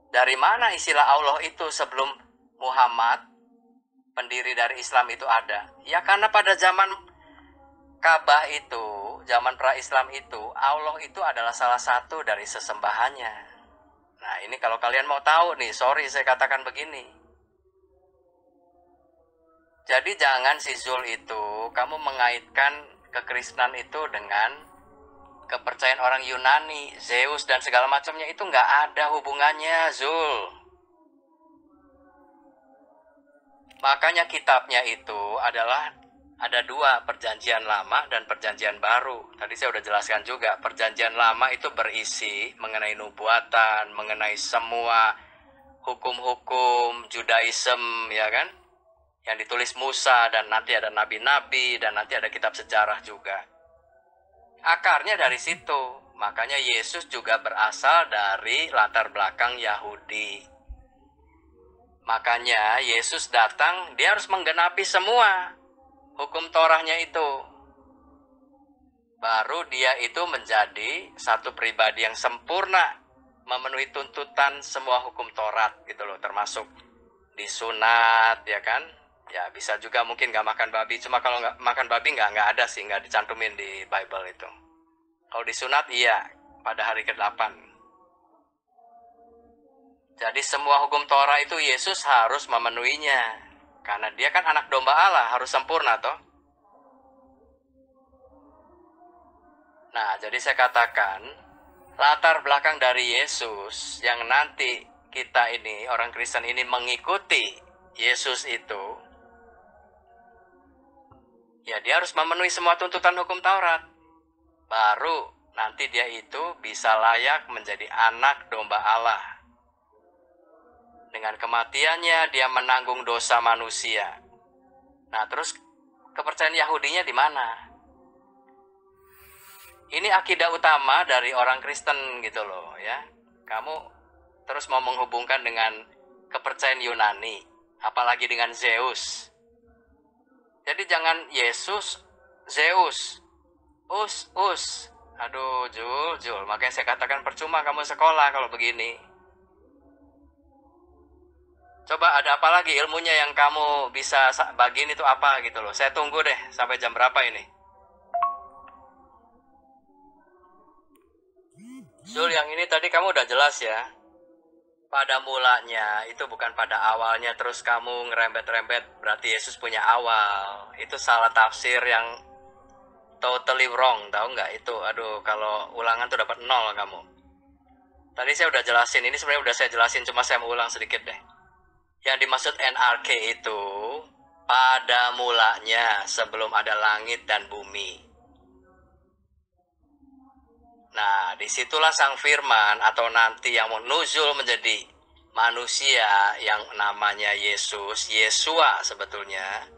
Dari mana istilah Allah itu sebelum Muhammad, pendiri dari Islam itu ada? Ya karena pada zaman Ka'bah itu, zaman pra-Islam itu, Allah itu adalah salah satu dari sesembahannya. Nah ini kalau kalian mau tahu nih, sorry saya katakan begini. Jadi jangan si Zul itu, kamu mengaitkan kekristenan itu dengan kepercayaan orang Yunani, Zeus dan segala macamnya itu nggak ada hubungannya, Zul. Makanya kitabnya itu adalah ada dua, perjanjian lama dan perjanjian baru. Tadi saya udah jelaskan juga, perjanjian lama itu berisi mengenai nubuatan, mengenai semua hukum-hukum Judaism, ya kan? Yang ditulis Musa, dan nanti ada nabi-nabi, dan nanti ada kitab sejarah juga. Akarnya dari situ. Makanya Yesus juga berasal dari latar belakang Yahudi. Makanya Yesus datang, dia harus menggenapi semua hukum Torahnya itu. Baru dia itu menjadi satu pribadi yang sempurna, memenuhi tuntutan semua hukum Taurat gitu loh, termasuk disunat ya kan. Ya bisa juga mungkin nggak makan babi, cuma kalau nggak makan babi nggak ada sih, nggak dicantumin di Bible itu. Kalau disunat iya, pada hari ke-8. Jadi semua hukum Torah itu Yesus harus memenuhinya. Karena dia kan anak domba Allah, harus sempurna toh. Nah, jadi saya katakan, latar belakang dari Yesus yang nanti kita ini, orang Kristen ini mengikuti Yesus itu, ya dia harus memenuhi semua tuntutan hukum Taurat. Baru nanti dia itu bisa layak menjadi anak domba Allah. Dengan kematiannya dia menanggung dosa manusia. Nah, terus kepercayaan Yahudinya di mana? Ini akidah utama dari orang Kristen gitu loh ya. Kamu terus mau menghubungkan dengan kepercayaan Yunani, apalagi dengan Zeus. Jadi jangan Yesus, Zeus, Us. Aduh, Jul. Makanya saya katakan percuma kamu sekolah kalau begini. Coba ada apa lagi ilmunya yang kamu bisa bagiin itu apa gitu loh. Saya tunggu deh sampai jam berapa ini. Zul, yang ini tadi kamu udah jelas ya. Pada mulanya, itu bukan pada awalnya terus kamu ngerembet-rembet berarti Yesus punya awal. Itu salah tafsir yang totally wrong, tahu nggak itu? Aduh, kalau ulangan tuh dapat 0 kamu. Tadi saya udah jelasin, ini sebenarnya udah saya jelasin, cuma saya mau ulang sedikit deh. Yang dimaksud NRK itu pada mulanya sebelum ada langit dan bumi. Nah, disitulah sang firman atau nanti yang nuzul menjadi manusia yang namanya Yesus, Yesua sebetulnya,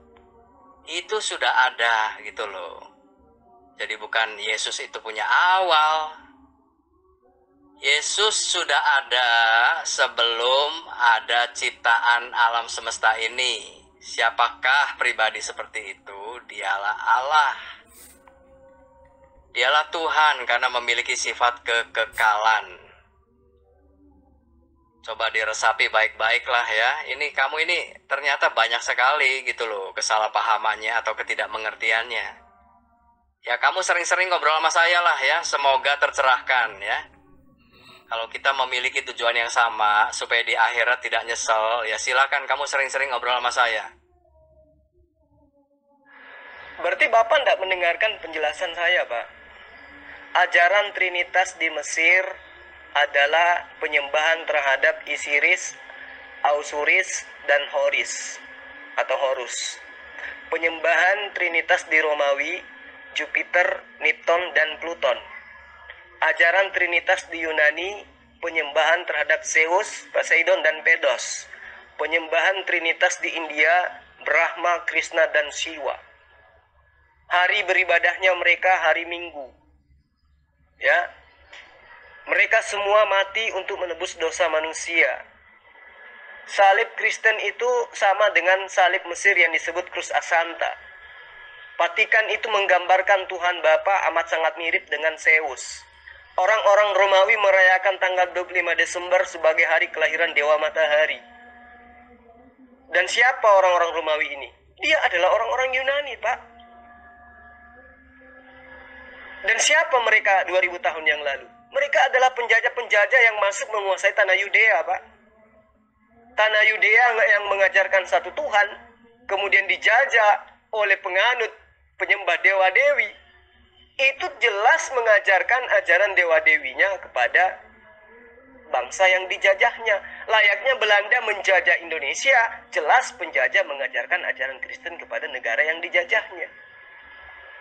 itu sudah ada gitu loh. Jadi bukan Yesus itu punya awal. Yesus sudah ada sebelum ada ciptaan alam semesta ini. Siapakah pribadi seperti itu? Dialah Allah. Dialah Tuhan karena memiliki sifat kekekalan. Coba diresapi baik-baik lah ya. Ini kamu ini ternyata banyak sekali gitu loh kesalahpahamannya atau ketidakmengertiannya. Ya kamu sering-sering ngobrol sama saya lah ya. Semoga tercerahkan ya. Kalau kita memiliki tujuan yang sama supaya di akhirat tidak nyesel, ya silakan kamu sering-sering ngobrol sama saya. Berarti Bapak tidak mendengarkan penjelasan saya, Pak. Ajaran Trinitas di Mesir adalah penyembahan terhadap Isiris, Ausuris, dan Horis atau Horus. Penyembahan Trinitas di Romawi, Jupiter, Nipton, dan Pluton. Ajaran Trinitas di Yunani, penyembahan terhadap Zeus, Poseidon, dan Pedos. Penyembahan Trinitas di India, Brahma, Krishna, dan Shiva. Hari beribadahnya mereka hari Minggu. Ya, mereka semua mati untuk menebus dosa manusia. Salib Kristen itu sama dengan salib Mesir yang disebut Krus Asanta. Vatikan itu menggambarkan Tuhan Bapa amat sangat mirip dengan Zeus. Orang-orang Romawi merayakan tanggal 25 Desember sebagai hari kelahiran Dewa Matahari. Dan siapa orang-orang Romawi ini? Dia adalah orang-orang Yunani, Pak. Dan siapa mereka 2000 tahun yang lalu? Mereka adalah penjajah-penjajah yang masuk menguasai tanah Yudea, Pak. Tanah Yudea yang mengajarkan satu Tuhan, kemudian dijajah oleh penganut penyembah dewa-dewi. Itu jelas mengajarkan ajaran dewa-dewinya kepada bangsa yang dijajahnya. Layaknya Belanda menjajah Indonesia, jelas penjajah mengajarkan ajaran Kristen kepada negara yang dijajahnya.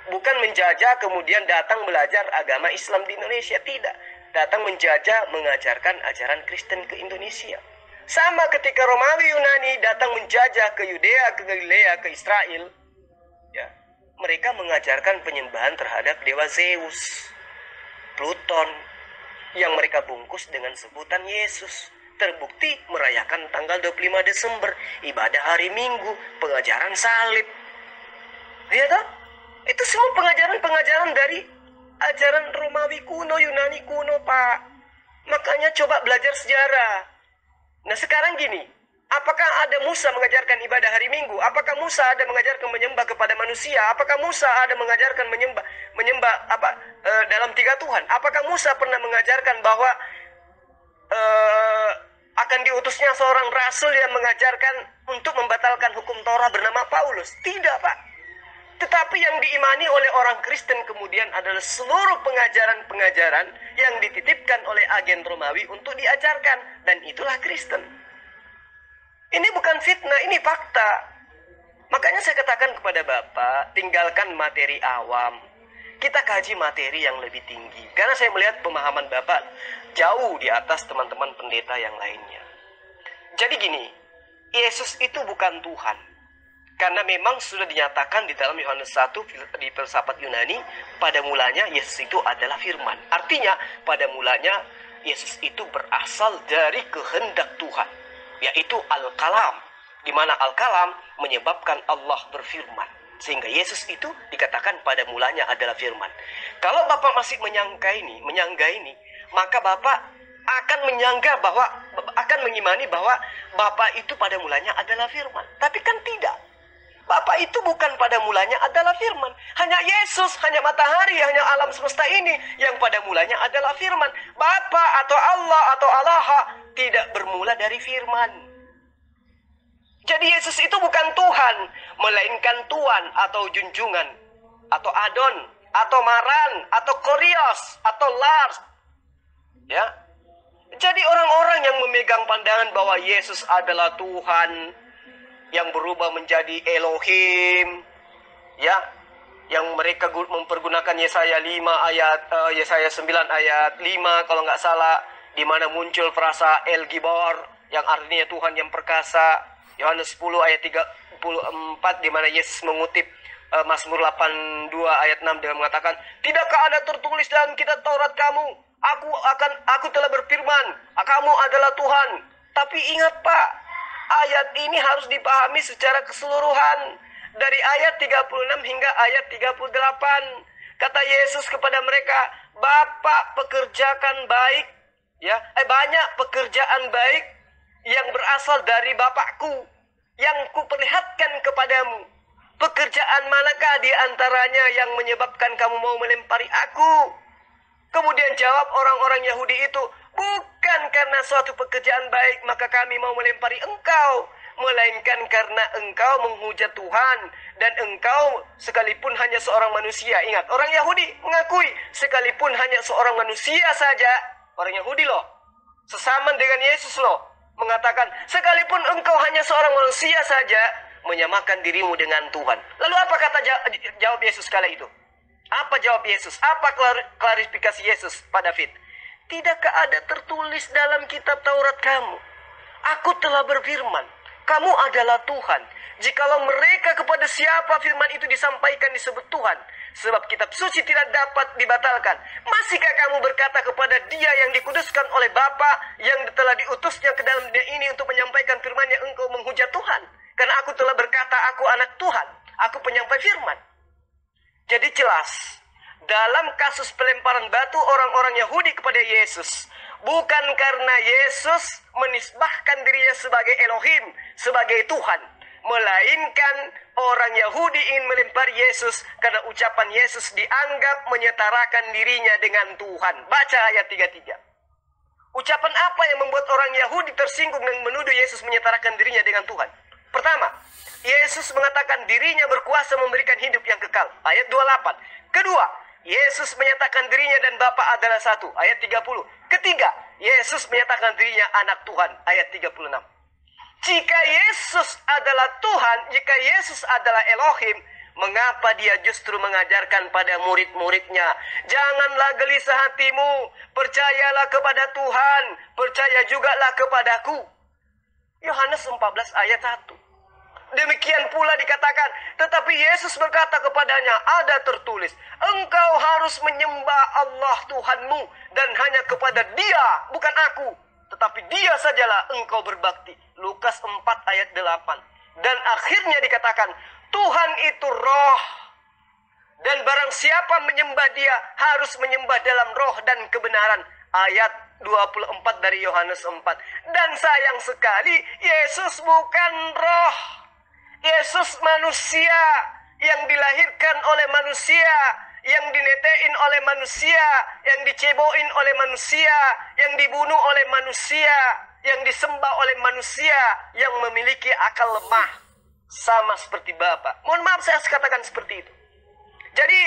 Bukan menjajah kemudian datang belajar agama Islam di Indonesia, tidak. Datang menjajah mengajarkan ajaran Kristen ke Indonesia. Sama ketika Romawi Yunani datang menjajah ke Yudea, ke Galilea, ke Israel, ya, mereka mengajarkan penyembahan terhadap dewa Zeus, Pluton, yang mereka bungkus dengan sebutan Yesus. Terbukti merayakan tanggal 25 Desember, ibadah hari Minggu, pengajaran salib. Ya toh? Itu semua pengajaran-pengajaran dari ajaran Romawi kuno, Yunani kuno, Pak. Makanya coba belajar sejarah. Nah sekarang gini, apakah ada Musa mengajarkan ibadah hari Minggu? Apakah Musa ada mengajarkan menyembah kepada manusia? Apakah Musa ada mengajarkan menyembah dalam tiga Tuhan? Apakah Musa pernah mengajarkan bahwa akan diutusnya seorang rasul yang mengajarkan untuk membatalkan hukum Torah bernama Paulus? Tidak, Pak. Tetapi yang diimani oleh orang Kristen kemudian adalah seluruh pengajaran-pengajaran yang dititipkan oleh agen Romawi untuk diajarkan. Dan itulah Kristen. Ini bukan fitnah, ini fakta. Makanya saya katakan kepada Bapak, tinggalkan materi awam. Kita kaji materi yang lebih tinggi. Karena saya melihat pemahaman Bapak jauh di atas teman-teman pendeta yang lainnya. Jadi gini, Yesus itu bukan Tuhan. Karena memang sudah dinyatakan di dalam Yohanes 1 di filsafat Yunani, pada mulanya Yesus itu adalah firman. Artinya pada mulanya Yesus itu berasal dari kehendak Tuhan, yaitu Al-Kalam, di mana Al-Kalam menyebabkan Allah berfirman. Sehingga Yesus itu dikatakan pada mulanya adalah firman. Kalau Bapak masih menyangka ini, maka Bapak akan menyangka bahwa, akan mengimani bahwa Bapa itu pada mulanya adalah firman. Tapi kan tidak. Bapa itu bukan pada mulanya adalah firman. Hanya Yesus, hanya matahari, hanya alam semesta ini yang pada mulanya adalah firman. Bapa atau Allah atau Allah tidak bermula dari firman. Jadi Yesus itu bukan Tuhan, melainkan Tuan atau junjungan, atau Adon, atau Maran, atau Kurios, atau Lars. Ya. Jadi orang-orang yang memegang pandangan bahwa Yesus adalah Tuhan yang berubah menjadi Elohim, ya, yang mereka mempergunakan Yesaya 9 ayat 5 kalau nggak salah, di mana muncul frasa El Gibor yang artinya Tuhan yang perkasa. Yohanes 10 ayat 34 di mana Yesus mengutip Mazmur 82 ayat 6 dengan mengatakan, "Tidakkah ada tertulis dalam kitab Taurat kamu, aku telah berfirman, kamu adalah Tuhan." Tapi ingat Pak, ayat ini harus dipahami secara keseluruhan. Dari ayat 36 hingga ayat 38. Kata Yesus kepada mereka, "Bapa pekerjakan baik, ya, banyak pekerjaan baik yang berasal dari Bapakku, yang kuperlihatkan kepadamu. Pekerjaan manakah di antaranya yang menyebabkan kamu mau melempari aku?" Kemudian jawab orang-orang Yahudi itu, "Bukan karena suatu pekerjaan baik maka kami mau melempari engkau, melainkan karena engkau menghujat Tuhan, dan engkau sekalipun hanya seorang manusia." Ingat, orang Yahudi mengakui sekalipun hanya seorang manusia saja, orang Yahudi loh, sesaman dengan Yesus loh, mengatakan, sekalipun engkau hanya seorang manusia saja, menyamakan dirimu dengan Tuhan. Lalu apa kata jawab Yesus kala itu? Apa jawab Yesus? Apa klarifikasi Yesus pada David? "Tidakkah ada tertulis dalam kitab Taurat kamu, aku telah berfirman, kamu adalah Tuhan. Jikalau mereka kepada siapa firman itu disampaikan disebut Tuhan, sebab kitab suci tidak dapat dibatalkan. Masihkah kamu berkata kepada Dia yang dikuduskan oleh Bapa, yang telah diutusnya ke dalam dunia ini untuk menyampaikan firman-Nya, engkau menghujat Tuhan? Karena aku telah berkata, aku anak Tuhan, aku penyampai firman." Jadi jelas, dalam kasus pelemparan batu orang-orang Yahudi kepada Yesus, bukan karena Yesus menisbahkan dirinya sebagai Elohim, sebagai Tuhan, melainkan orang Yahudi ingin melempari Yesus karena ucapan Yesus dianggap menyetarakan dirinya dengan Tuhan. Baca ayat 33. Ucapan apa yang membuat orang Yahudi tersinggung dan menuduh Yesus menyetarakan dirinya dengan Tuhan? Pertama, Yesus mengatakan dirinya berkuasa memberikan hidup yang kekal. Ayat 28. Kedua, Yesus menyatakan dirinya dan Bapa adalah satu. Ayat 30. Ketiga, Yesus menyatakan dirinya anak Tuhan. Ayat 36. Jika Yesus adalah Tuhan, jika Yesus adalah Elohim, mengapa Dia justru mengajarkan pada murid-muridnya, "Janganlah gelisah hatimu, percayalah kepada Tuhan, percaya jugalah kepadaku." Yohanes 14 ayat 1. Demikian pula dikatakan, tetapi Yesus berkata kepadanya, "Ada tertulis, engkau harus menyembah Allah Tuhanmu, dan hanya kepada Dia, bukan aku, tetapi Dia sajalah engkau berbakti." Lukas 4 ayat 8. Dan akhirnya dikatakan, Tuhan itu roh, dan barang siapa menyembah Dia harus menyembah dalam roh dan kebenaran. Ayat 24 dari Yohanes 4. Dan sayang sekali, Yesus bukan roh. Yesus manusia yang dilahirkan oleh manusia, yang dinetein oleh manusia, yang diceboin oleh manusia, yang dibunuh oleh manusia, yang disembah oleh manusia, yang memiliki akal lemah, sama seperti Bapa. Mohon maaf saya katakan seperti itu. Jadi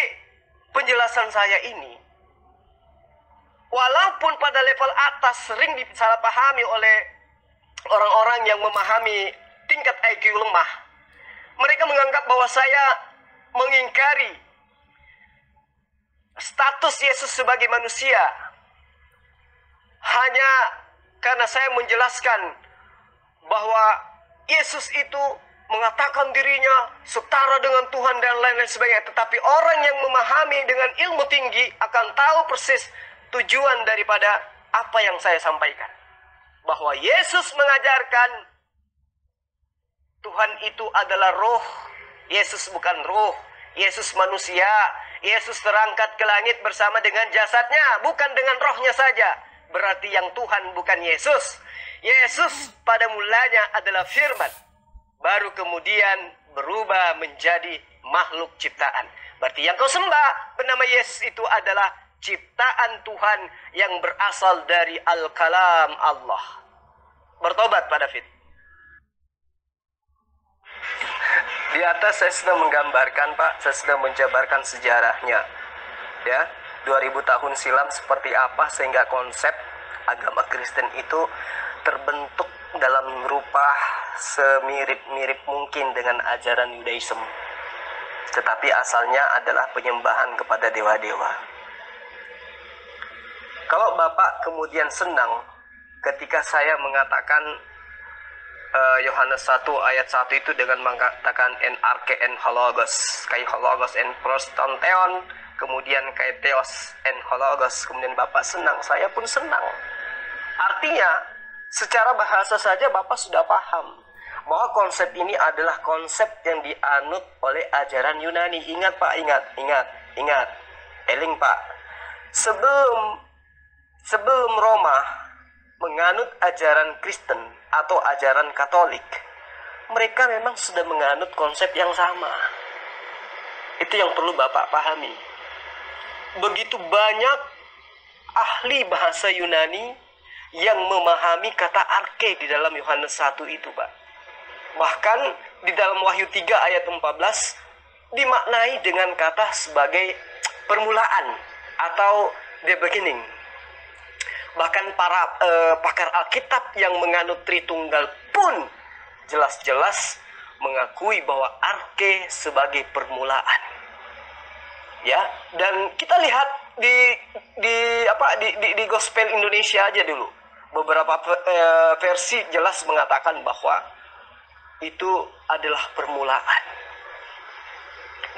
penjelasan saya ini, walaupun pada level atas sering disalahpahami oleh orang-orang yang memahami tingkat IQ lemah, mereka menganggap bahwa saya mengingkari status Yesus sebagai manusia hanya karena saya menjelaskan bahwa Yesus itu mengatakan dirinya setara dengan Tuhan dan lain-lain sebagainya. Tetapi orang yang memahami dengan ilmu tinggi akan tahu persis tujuan daripada apa yang saya sampaikan. Bahwa Yesus mengajarkan Tuhan itu adalah roh. Yesus bukan roh. Yesus manusia. Yesus terangkat ke langit bersama dengan jasadnya, bukan dengan rohnya saja. berarti yang Tuhan bukan Yesus. Yesus pada mulanya adalah firman, baru kemudian berubah menjadi makhluk ciptaan. Berarti yang kau sembah bernama Yesus itu adalah ciptaan Tuhan yang berasal dari Al-Kalam Allah. Bertobat Pak David. Di atas saya sudah menggambarkan Pak, saya sudah menjabarkan sejarahnya. Ya, 2000 tahun silam seperti apa sehingga konsep agama Kristen itu terbentuk dalam rupa semirip-mirip mungkin dengan ajaran Yudaism. Tetapi asalnya adalah penyembahan kepada dewa-dewa. Kalau Bapak kemudian senang ketika saya mengatakan Yohanes 1 ayat 1 itu dengan mengatakan en arche en hologos, kai hologos en prostonteon, kemudian kai theos en hologos, kemudian Bapak senang, saya pun senang. Artinya, secara bahasa saja Bapak sudah paham bahwa konsep ini adalah konsep yang dianut oleh ajaran Yunani. Ingat Pak, ingat. Eling Pak. Sebelum Roma menganut ajaran Kristen atau ajaran Katolik, mereka memang sudah menganut konsep yang sama. Itu yang perlu Bapak pahami. Begitu banyak ahli bahasa Yunani yang memahami kata arche di dalam Yohanes 1 itu, Pak. Bahkan di dalam Wahyu 3 ayat 14 dimaknai dengan kata sebagai permulaan atau the beginning. Bahkan para pakar Alkitab yang menganut Tritunggal pun jelas-jelas mengakui bahwa arche sebagai permulaan. Ya, dan kita lihat di Gospel Indonesia aja dulu. Beberapa versi jelas mengatakan bahwa itu adalah permulaan.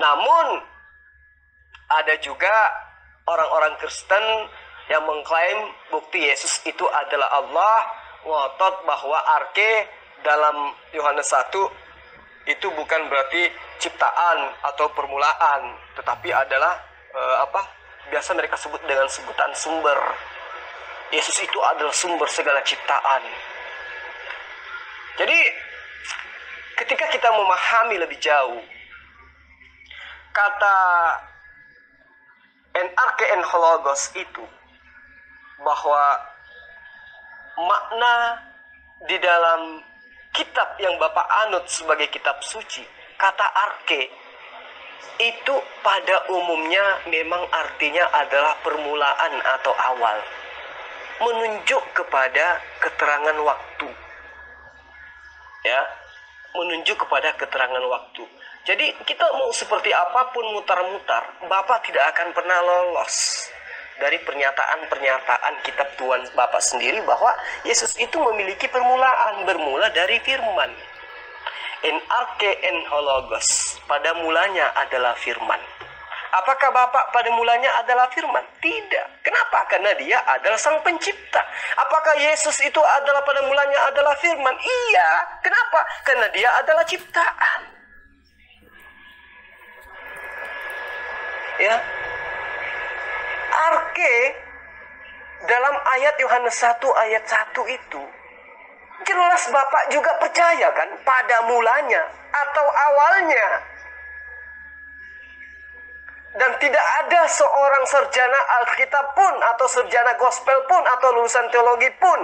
Namun ada juga orang-orang Kristen yang mengklaim bukti Yesus itu adalah Allah, ngotot bahwa arche dalam Yohanes 1 itu bukan berarti ciptaan atau permulaan, tetapi adalah biasa mereka sebut dengan sebutan sumber. Yesus itu adalah sumber segala ciptaan. Jadi ketika kita memahami lebih jauh kata en arche en hologos itu, bahwa makna di dalam kitab yang Bapak anut sebagai kitab suci, kata arche itu pada umumnya memang artinya adalah permulaan atau awal, menunjuk kepada keterangan waktu. Ya, menunjuk kepada keterangan waktu. Jadi kita mau seperti apapun mutar-mutar, Bapak tidak akan pernah lolos dari pernyataan-pernyataan kitab Tuhan Bapak sendiri bahwa Yesus itu memiliki permulaan, bermula dari firman. En arche en hologos, pada mulanya adalah firman. Apakah Bapak pada mulanya adalah firman? Tidak. Kenapa? Karena dia adalah sang pencipta. Apakah Yesus itu adalah pada mulanya adalah firman? Iya. Kenapa? Karena dia adalah ciptaan. Ya. Arche dalam ayat Yohanes 1 ayat 1 itu jelas Bapak juga percaya kan pada mulanya atau awalnya. Dan tidak ada seorang sarjana Alkitab pun atau sarjana gospel pun atau lulusan teologi pun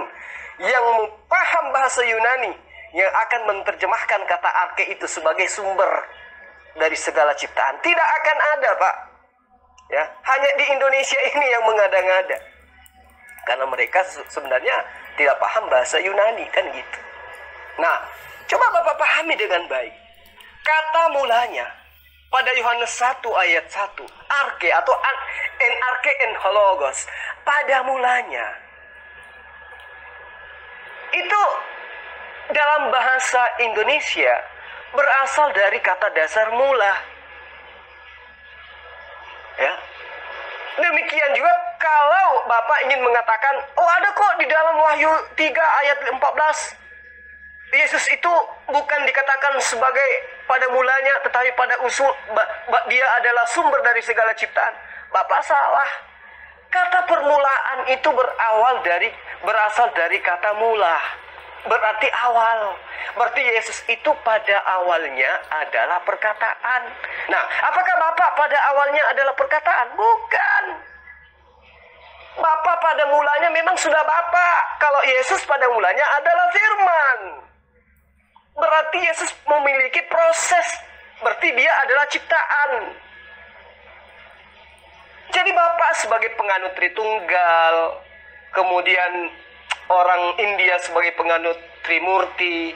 yang paham bahasa Yunani yang akan menerjemahkan kata arche itu sebagai sumber dari segala ciptaan. Tidak akan ada, Pak. Ya, hanya di Indonesia ini yang mengada-ngada. Karena mereka sebenarnya tidak paham bahasa Yunani, kan gitu. Nah, coba Bapak pahami dengan baik. Kata mulanya pada Yohanes 1 ayat 1, arche atau en arche en hologos, pada mulanya. Itu dalam bahasa Indonesia berasal dari kata dasar mula. Ya. Demikian juga kalau Bapak ingin mengatakan, oh ada kok di dalam Wahyu 3 ayat 14. Yesus itu bukan dikatakan sebagai pada mulanya, tetapi pada usul dia adalah sumber dari segala ciptaan. Bapak salah. Kata permulaan itu berasal dari kata mula. Berarti awal. Berarti Yesus itu pada awalnya adalah perkataan. Nah, apakah Bapa pada awalnya adalah perkataan? Bukan. Bapa pada mulanya memang sudah Bapa. Kalau Yesus pada mulanya adalah firman. Berarti Yesus memiliki proses. Berarti dia adalah ciptaan. Jadi Bapa sebagai penganut Tritunggal, kemudian orang India sebagai penganut Trimurti,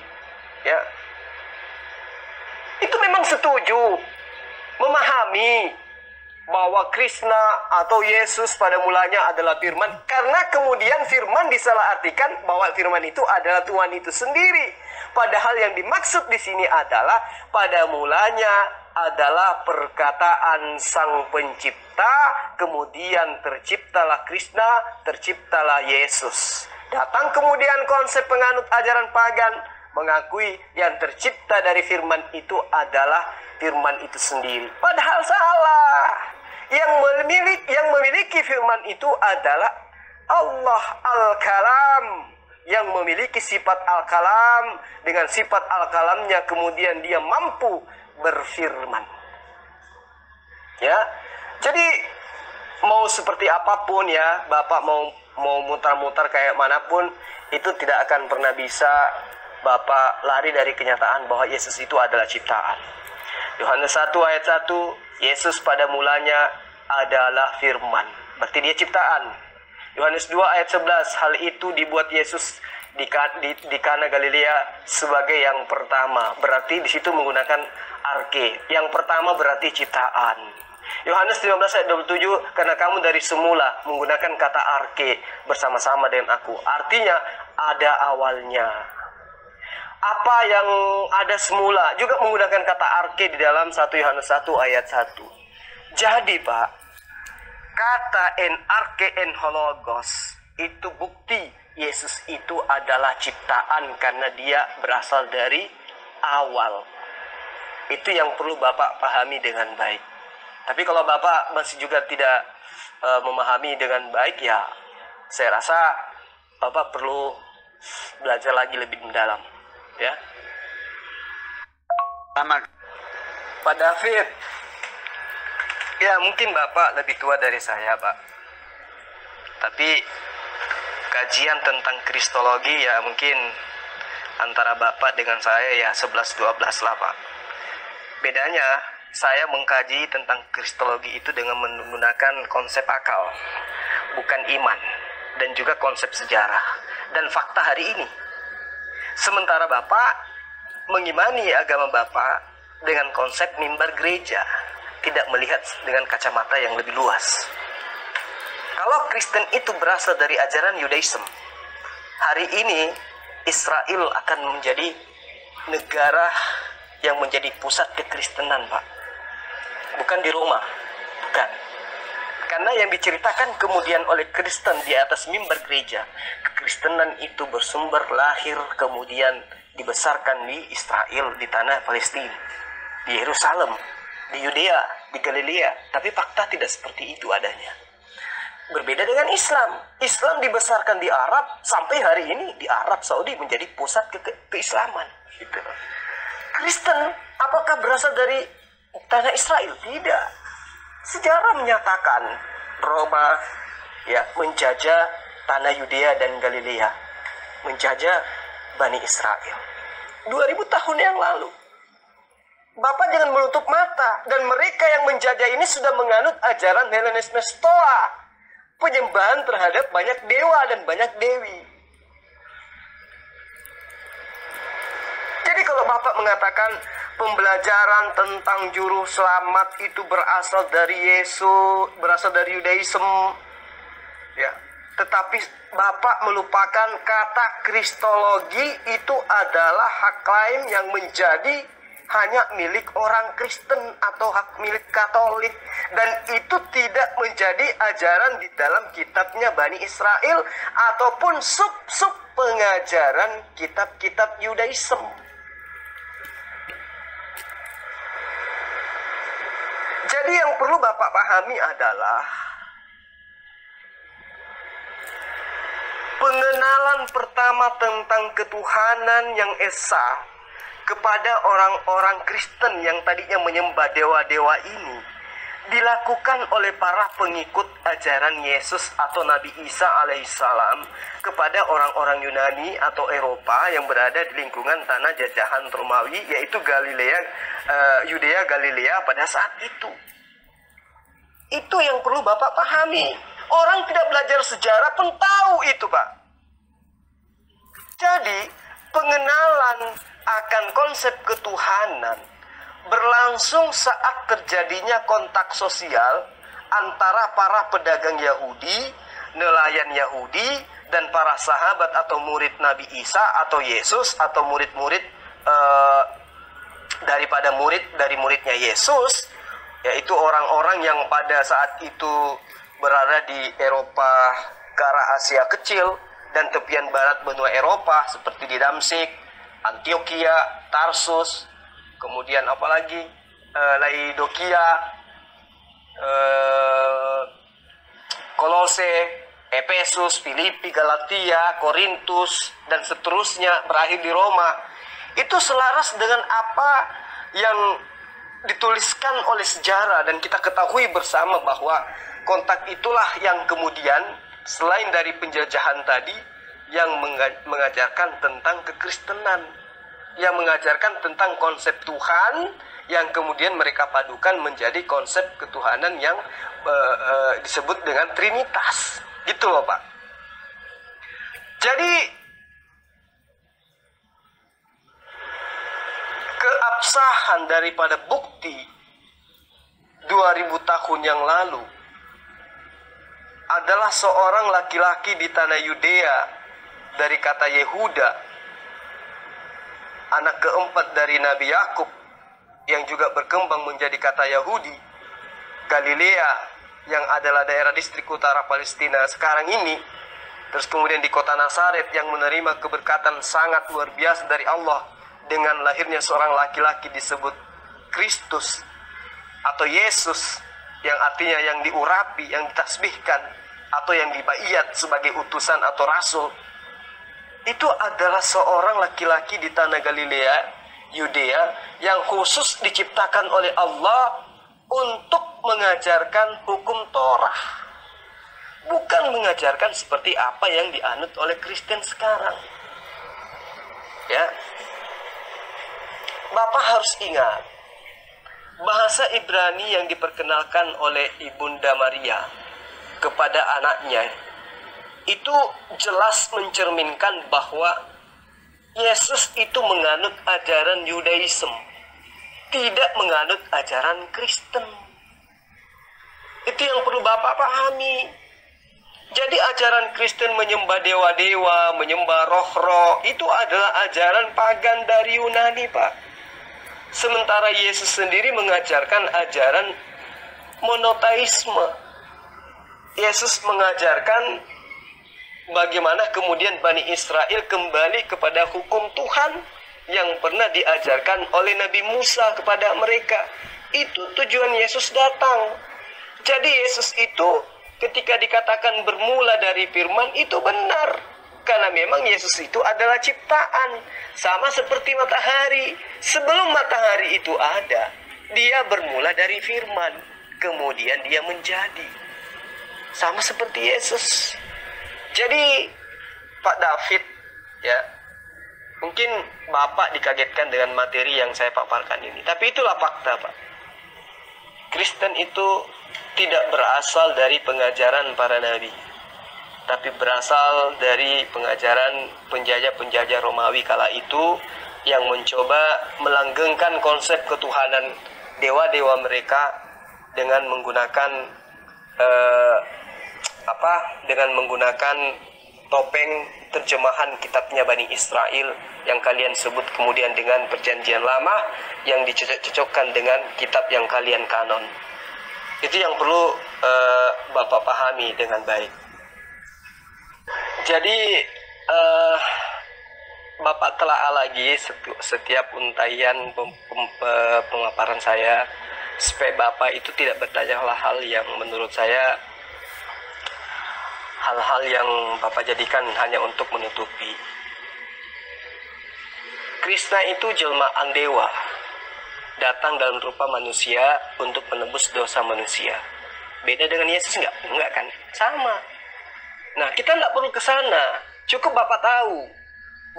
ya, itu memang setuju, memahami bahwa Krishna atau Yesus pada mulanya adalah firman, karena kemudian firman disalahartikan bahwa firman itu adalah Tuhan itu sendiri. Padahal yang dimaksud di sini adalah pada mulanya adalah perkataan Sang Pencipta, kemudian terciptalah Krishna, terciptalah Yesus. Datang kemudian konsep penganut ajaran pagan mengakui yang tercipta dari firman itu adalah firman itu sendiri. Padahal salah. Yang memiliki firman itu adalah Allah Al-Kalam, yang memiliki sifat Al-Kalam. Dengan sifat Al-Kalamnya kemudian dia mampu berfirman. Ya. Jadi mau seperti apapun ya, Bapak mau mutar-mutar kayak manapun, itu tidak akan pernah bisa Bapak lari dari kenyataan bahwa Yesus itu adalah ciptaan. Yohanes 1 ayat 1, Yesus pada mulanya adalah firman. Berarti dia ciptaan. Yohanes 2 ayat 11, hal itu dibuat Yesus di Kana Galilea sebagai yang pertama. Berarti di situ menggunakan arke. Yang pertama berarti ciptaan. Yohanes 15 ayat 27, karena kamu dari semula menggunakan kata arke bersama-sama dengan aku. Artinya ada awalnya. Apa yang ada semula juga menggunakan kata arke di dalam 1 Yohanes 1 ayat 1. Jadi Pak, kata en arke en hologos itu bukti Yesus itu adalah ciptaan karena dia berasal dari awal. Itu yang perlu Bapak pahami dengan baik. Tapi kalau Bapak masih juga tidak memahami dengan baik, ya saya rasa Bapak perlu belajar lagi lebih mendalam, ya. Sama Pak David, ya mungkin Bapak lebih tua dari saya, Pak. Tapi kajian tentang kristologi ya mungkin antara Bapak dengan saya ya 11-12 lah, Pak. Bedanya saya mengkaji tentang kristologi itu dengan menggunakan konsep akal, bukan iman, dan juga konsep sejarah dan fakta hari ini. Sementara Bapak mengimani agama Bapak dengan konsep mimbar gereja, tidak melihat dengan kacamata yang lebih luas. Kalau Kristen itu berasal dari ajaran Yudaism, hari ini Israel akan menjadi negara yang menjadi pusat kekristenan, Pak. Bukan di Roma, bukan. Karena yang diceritakan kemudian oleh Kristen di atas mimbar gereja, kekristenan itu bersumber lahir kemudian dibesarkan di Israel, di tanah Palestina, di Yerusalem, di Yudea, di Galilea. Tapi fakta tidak seperti itu adanya. Berbeda dengan Islam. Islam dibesarkan di Arab, sampai hari ini di Arab Saudi menjadi pusat keislaman. Gitu. Kristen apakah berasal dari tanah Israel? Tidak. Sejarah menyatakan Roma ya menjajah tanah Yudea dan Galilea, menjajah Bani Israel 2000 tahun yang lalu. Bapak jangan menutup mata. Dan mereka yang menjajah ini sudah menganut ajaran Helenisme Stoa, penyembahan terhadap banyak dewa dan banyak dewi. Jadi kalau Bapak mengatakan pembelajaran tentang juru selamat itu berasal dari Yesus, berasal dari Yudaism, ya, tetapi Bapak melupakan kata kristologi itu adalah hak klaim yang menjadi hanya milik orang Kristen atau hak milik Katolik, dan itu tidak menjadi ajaran di dalam kitabnya Bani Israel ataupun sub-sub pengajaran kitab-kitab Yudaism. Jadi yang perlu Bapak pahami adalah Pengenalan pertama tentang ketuhanan yang esa kepada orang-orang Kristen yang tadinya menyembah dewa-dewa ini dilakukan oleh para pengikut ajaran Yesus atau Nabi Isa alaihissalam kepada orang-orang Yunani atau Eropa yang berada di lingkungan tanah jajahan Romawi, yaitu Yudea Galilea pada saat itu. Itu yang perlu Bapak pahami. Orang tidak belajar sejarah pun tahu itu, Pak. Jadi, pengenalan akan konsep ketuhanan berlangsung saat terjadinya kontak sosial antara para pedagang Yahudi, nelayan Yahudi, dan para sahabat atau murid Nabi Isa atau Yesus atau murid-murid dari muridnya Yesus, yaitu orang-orang yang pada saat itu berada di Eropa ke arah Asia Kecil dan tepian barat benua Eropa seperti di Damsyik, Antioquia, Tarsus, kemudian apalagi Laodikia, Kolose, Efesus, Filipi, Galatia, Korintus, dan seterusnya berakhir di Roma. Itu selaras dengan apa yang dituliskan oleh sejarah, dan kita ketahui bersama bahwa kontak itulah yang kemudian selain dari penjajahan tadi yang mengajarkan tentang kekristenan, yang mengajarkan tentang konsep Tuhan yang kemudian mereka padukan menjadi konsep ketuhanan yang disebut dengan Trinitas. Gitu loh, Pak. Jadi keabsahan daripada bukti 2000 tahun yang lalu adalah seorang laki-laki di tanah Yudea dari kata Yehuda, anak keempat dari Nabi Yakub yang juga berkembang menjadi kata Yahudi, Galilea yang adalah daerah distrik utara Palestina sekarang ini, terus kemudian di kota Nazaret yang menerima keberkatan sangat luar biasa dari Allah dengan lahirnya seorang laki-laki disebut Kristus atau Yesus, yang artinya yang diurapi, yang ditasbihkan, atau yang dibaiyat sebagai utusan atau rasul. Itu adalah seorang laki-laki di tanah Galilea, Yudea, yang khusus diciptakan oleh Allah untuk mengajarkan hukum Torah, bukan mengajarkan seperti apa yang dianut oleh Kristen sekarang. Ya, Bapak harus ingat, bahasa Ibrani yang diperkenalkan oleh Ibunda Maria kepada anaknya itu jelas mencerminkan bahwa Yesus itu menganut ajaran Yudaism, tidak menganut ajaran Kristen. Itu yang perlu Bapak pahami. Jadi ajaran Kristen menyembah dewa-dewa, menyembah roh-roh, itu adalah ajaran pagan dari Yunani, Pak. Sementara Yesus sendiri mengajarkan ajaran monoteisme. Yesus mengajarkan bagaimana kemudian Bani Israel kembali kepada hukum Tuhan yang pernah diajarkan oleh Nabi Musa kepada mereka. Itu tujuan Yesus datang. Jadi Yesus itu ketika dikatakan bermula dari firman, itu benar. Karena memang Yesus itu adalah ciptaan. Sama seperti matahari. Sebelum matahari itu ada, dia bermula dari firman. Kemudian dia menjadi. Sama seperti Yesus. Jadi Pak David, ya, mungkin Bapak dikagetkan dengan materi yang saya paparkan ini. Tapi itulah fakta, Pak. Kristen itu tidak berasal dari pengajaran para nabi, tapi berasal dari pengajaran penjajah-penjajah Romawi kala itu yang mencoba melanggengkan konsep ketuhanan dewa-dewa mereka dengan menggunakan dengan menggunakan topeng terjemahan kitabnya Bani Israel yang kalian sebut kemudian dengan Perjanjian Lama, yang dicocok-cocokkan dengan kitab yang kalian kanon. Itu yang perlu Bapak pahami dengan baik. Jadi Bapak telaah lagi setiap untaian pemaparan saya, supaya Bapak itu tidak bertanya hal-hal yang menurut saya hal-hal yang Bapak jadikan hanya untuk menutupi. Krishna itu jelmaan dewa, datang dalam rupa manusia untuk menebus dosa manusia. Beda dengan Yesus nggak? Enggak kan? Sama. Nah, kita nggak perlu ke sana. Cukup Bapak tahu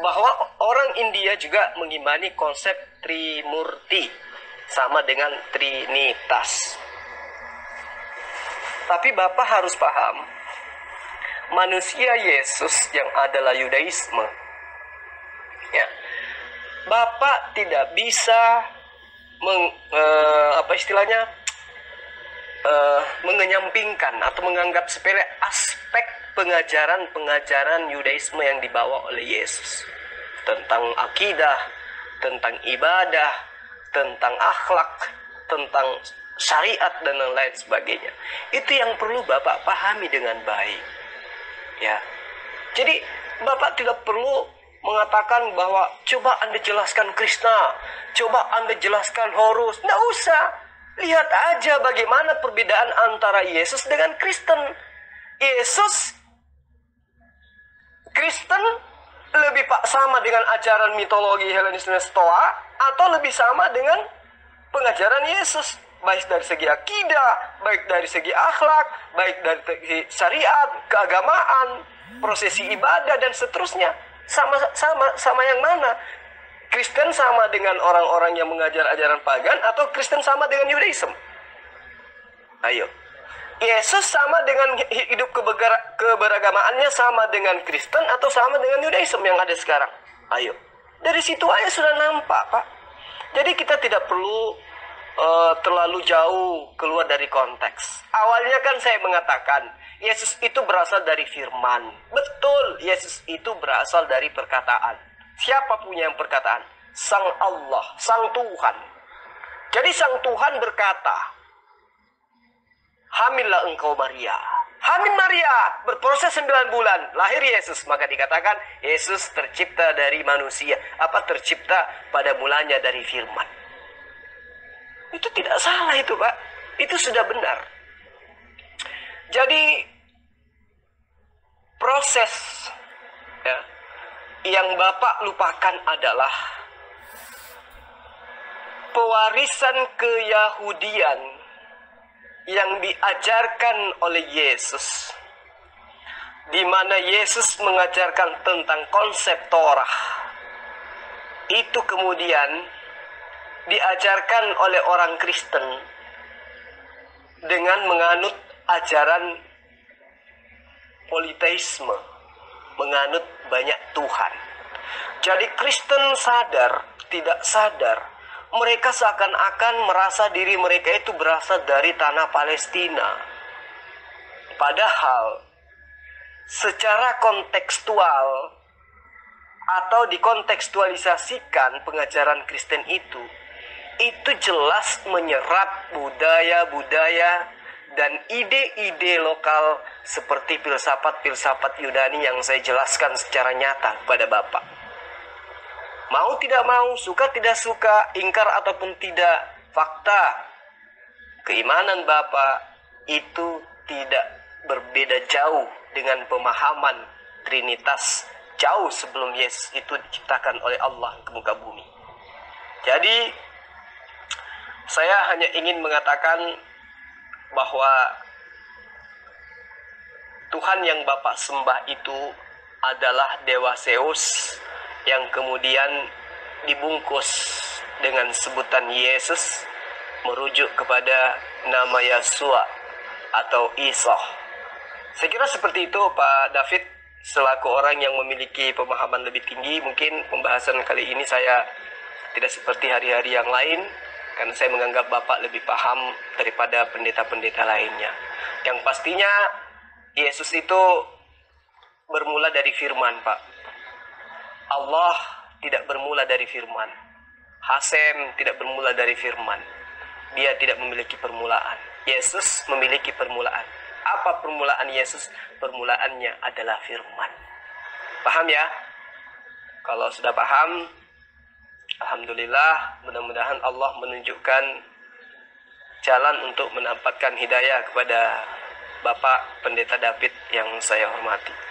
bahwa orang India juga mengimani konsep Trimurti, sama dengan Trinitas. Tapi Bapak harus paham, manusia Yesus yang adalah Yudaisme, ya, Bapak tidak bisa mengenyampingkan atau menganggap sepele aspek pengajaran Yudaisme yang dibawa oleh Yesus tentang akidah, tentang ibadah, tentang akhlak, tentang syariat dan lain sebagainya. Itu yang perlu Bapak pahami dengan baik, ya. Jadi Bapak tidak perlu mengatakan bahwa coba Anda jelaskan Krishna, coba Anda jelaskan Horus. Nggak usah. Lihat aja bagaimana perbedaan antara Yesus dengan Kristen. Kristen lebih sama dengan ajaran mitologi Helenisme Stoa, atau lebih sama dengan pengajaran Yesus, baik dari segi akidah, baik dari segi akhlak, baik dari segi syariat, keagamaan, prosesi ibadah dan seterusnya. Sama yang mana? Kristen sama dengan orang-orang yang mengajar ajaran pagan, atau Kristen sama dengan Yudaism? Ayo. Yesus sama dengan hidup keberagamaannya sama dengan Kristen, atau sama dengan Yudaism yang ada sekarang? Ayo. Dari situ aja sudah nampak, Pak. Jadi kita tidak perlu terlalu jauh keluar dari konteks. Awalnya kan saya mengatakan Yesus itu berasal dari firman. Betul, Yesus itu berasal dari perkataan. Siapa punya yang perkataan? Sang Allah, Sang Tuhan. Jadi Sang Tuhan berkata, hamillah engkau Maria. Hamil Maria, berproses 9 bulan, lahir Yesus. Maka dikatakan Yesus tercipta dari manusia. Tercipta pada mulanya dari firman. Itu tidak salah itu, Pak. Itu sudah benar. Jadi proses, ya, yang Bapak lupakan adalah pewarisan keyahudian yang diajarkan oleh Yesus, di mana Yesus mengajarkan tentang konsep Torah. Itu kemudian diajarkan oleh orang Kristen dengan menganut ajaran politeisme, menganut banyak Tuhan. Jadi Kristen sadar, tidak sadar, mereka seakan-akan merasa diri mereka itu berasal dari tanah Palestina. Padahal secara kontekstual atau dikontekstualisasikan pengajaran Kristen itu jelas menyerap budaya-budaya dan ide-ide lokal seperti filsafat-filsafat Yunani yang saya jelaskan secara nyata kepada Bapak. Mau tidak mau, suka tidak suka, ingkar ataupun tidak, fakta keimanan Bapak itu tidak berbeda jauh dengan pemahaman Trinitas jauh sebelum Yesus itu diciptakan oleh Allah ke muka bumi. Jadi saya hanya ingin mengatakan bahwa Tuhan yang Bapak sembah itu adalah Dewa Zeus yang kemudian dibungkus dengan sebutan Yesus, merujuk kepada nama Yesua atau Isa. Saya kira seperti itu, Pak David. Selaku orang yang memiliki pemahaman lebih tinggi, mungkin pembahasan kali ini saya tidak seperti hari-hari yang lain, karena saya menganggap Bapak lebih paham daripada pendeta-pendeta lainnya. Yang pastinya Yesus itu bermula dari firman, Pak. Allah tidak bermula dari firman. Hasem tidak bermula dari firman. Dia tidak memiliki permulaan. Yesus memiliki permulaan. Apa permulaan Yesus? Permulaannya adalah firman. Paham ya? Kalau sudah paham, alhamdulillah, mudah-mudahan Allah menunjukkan jalan untuk mendapatkan hidayah kepada Bapak Pendeta David yang saya hormati.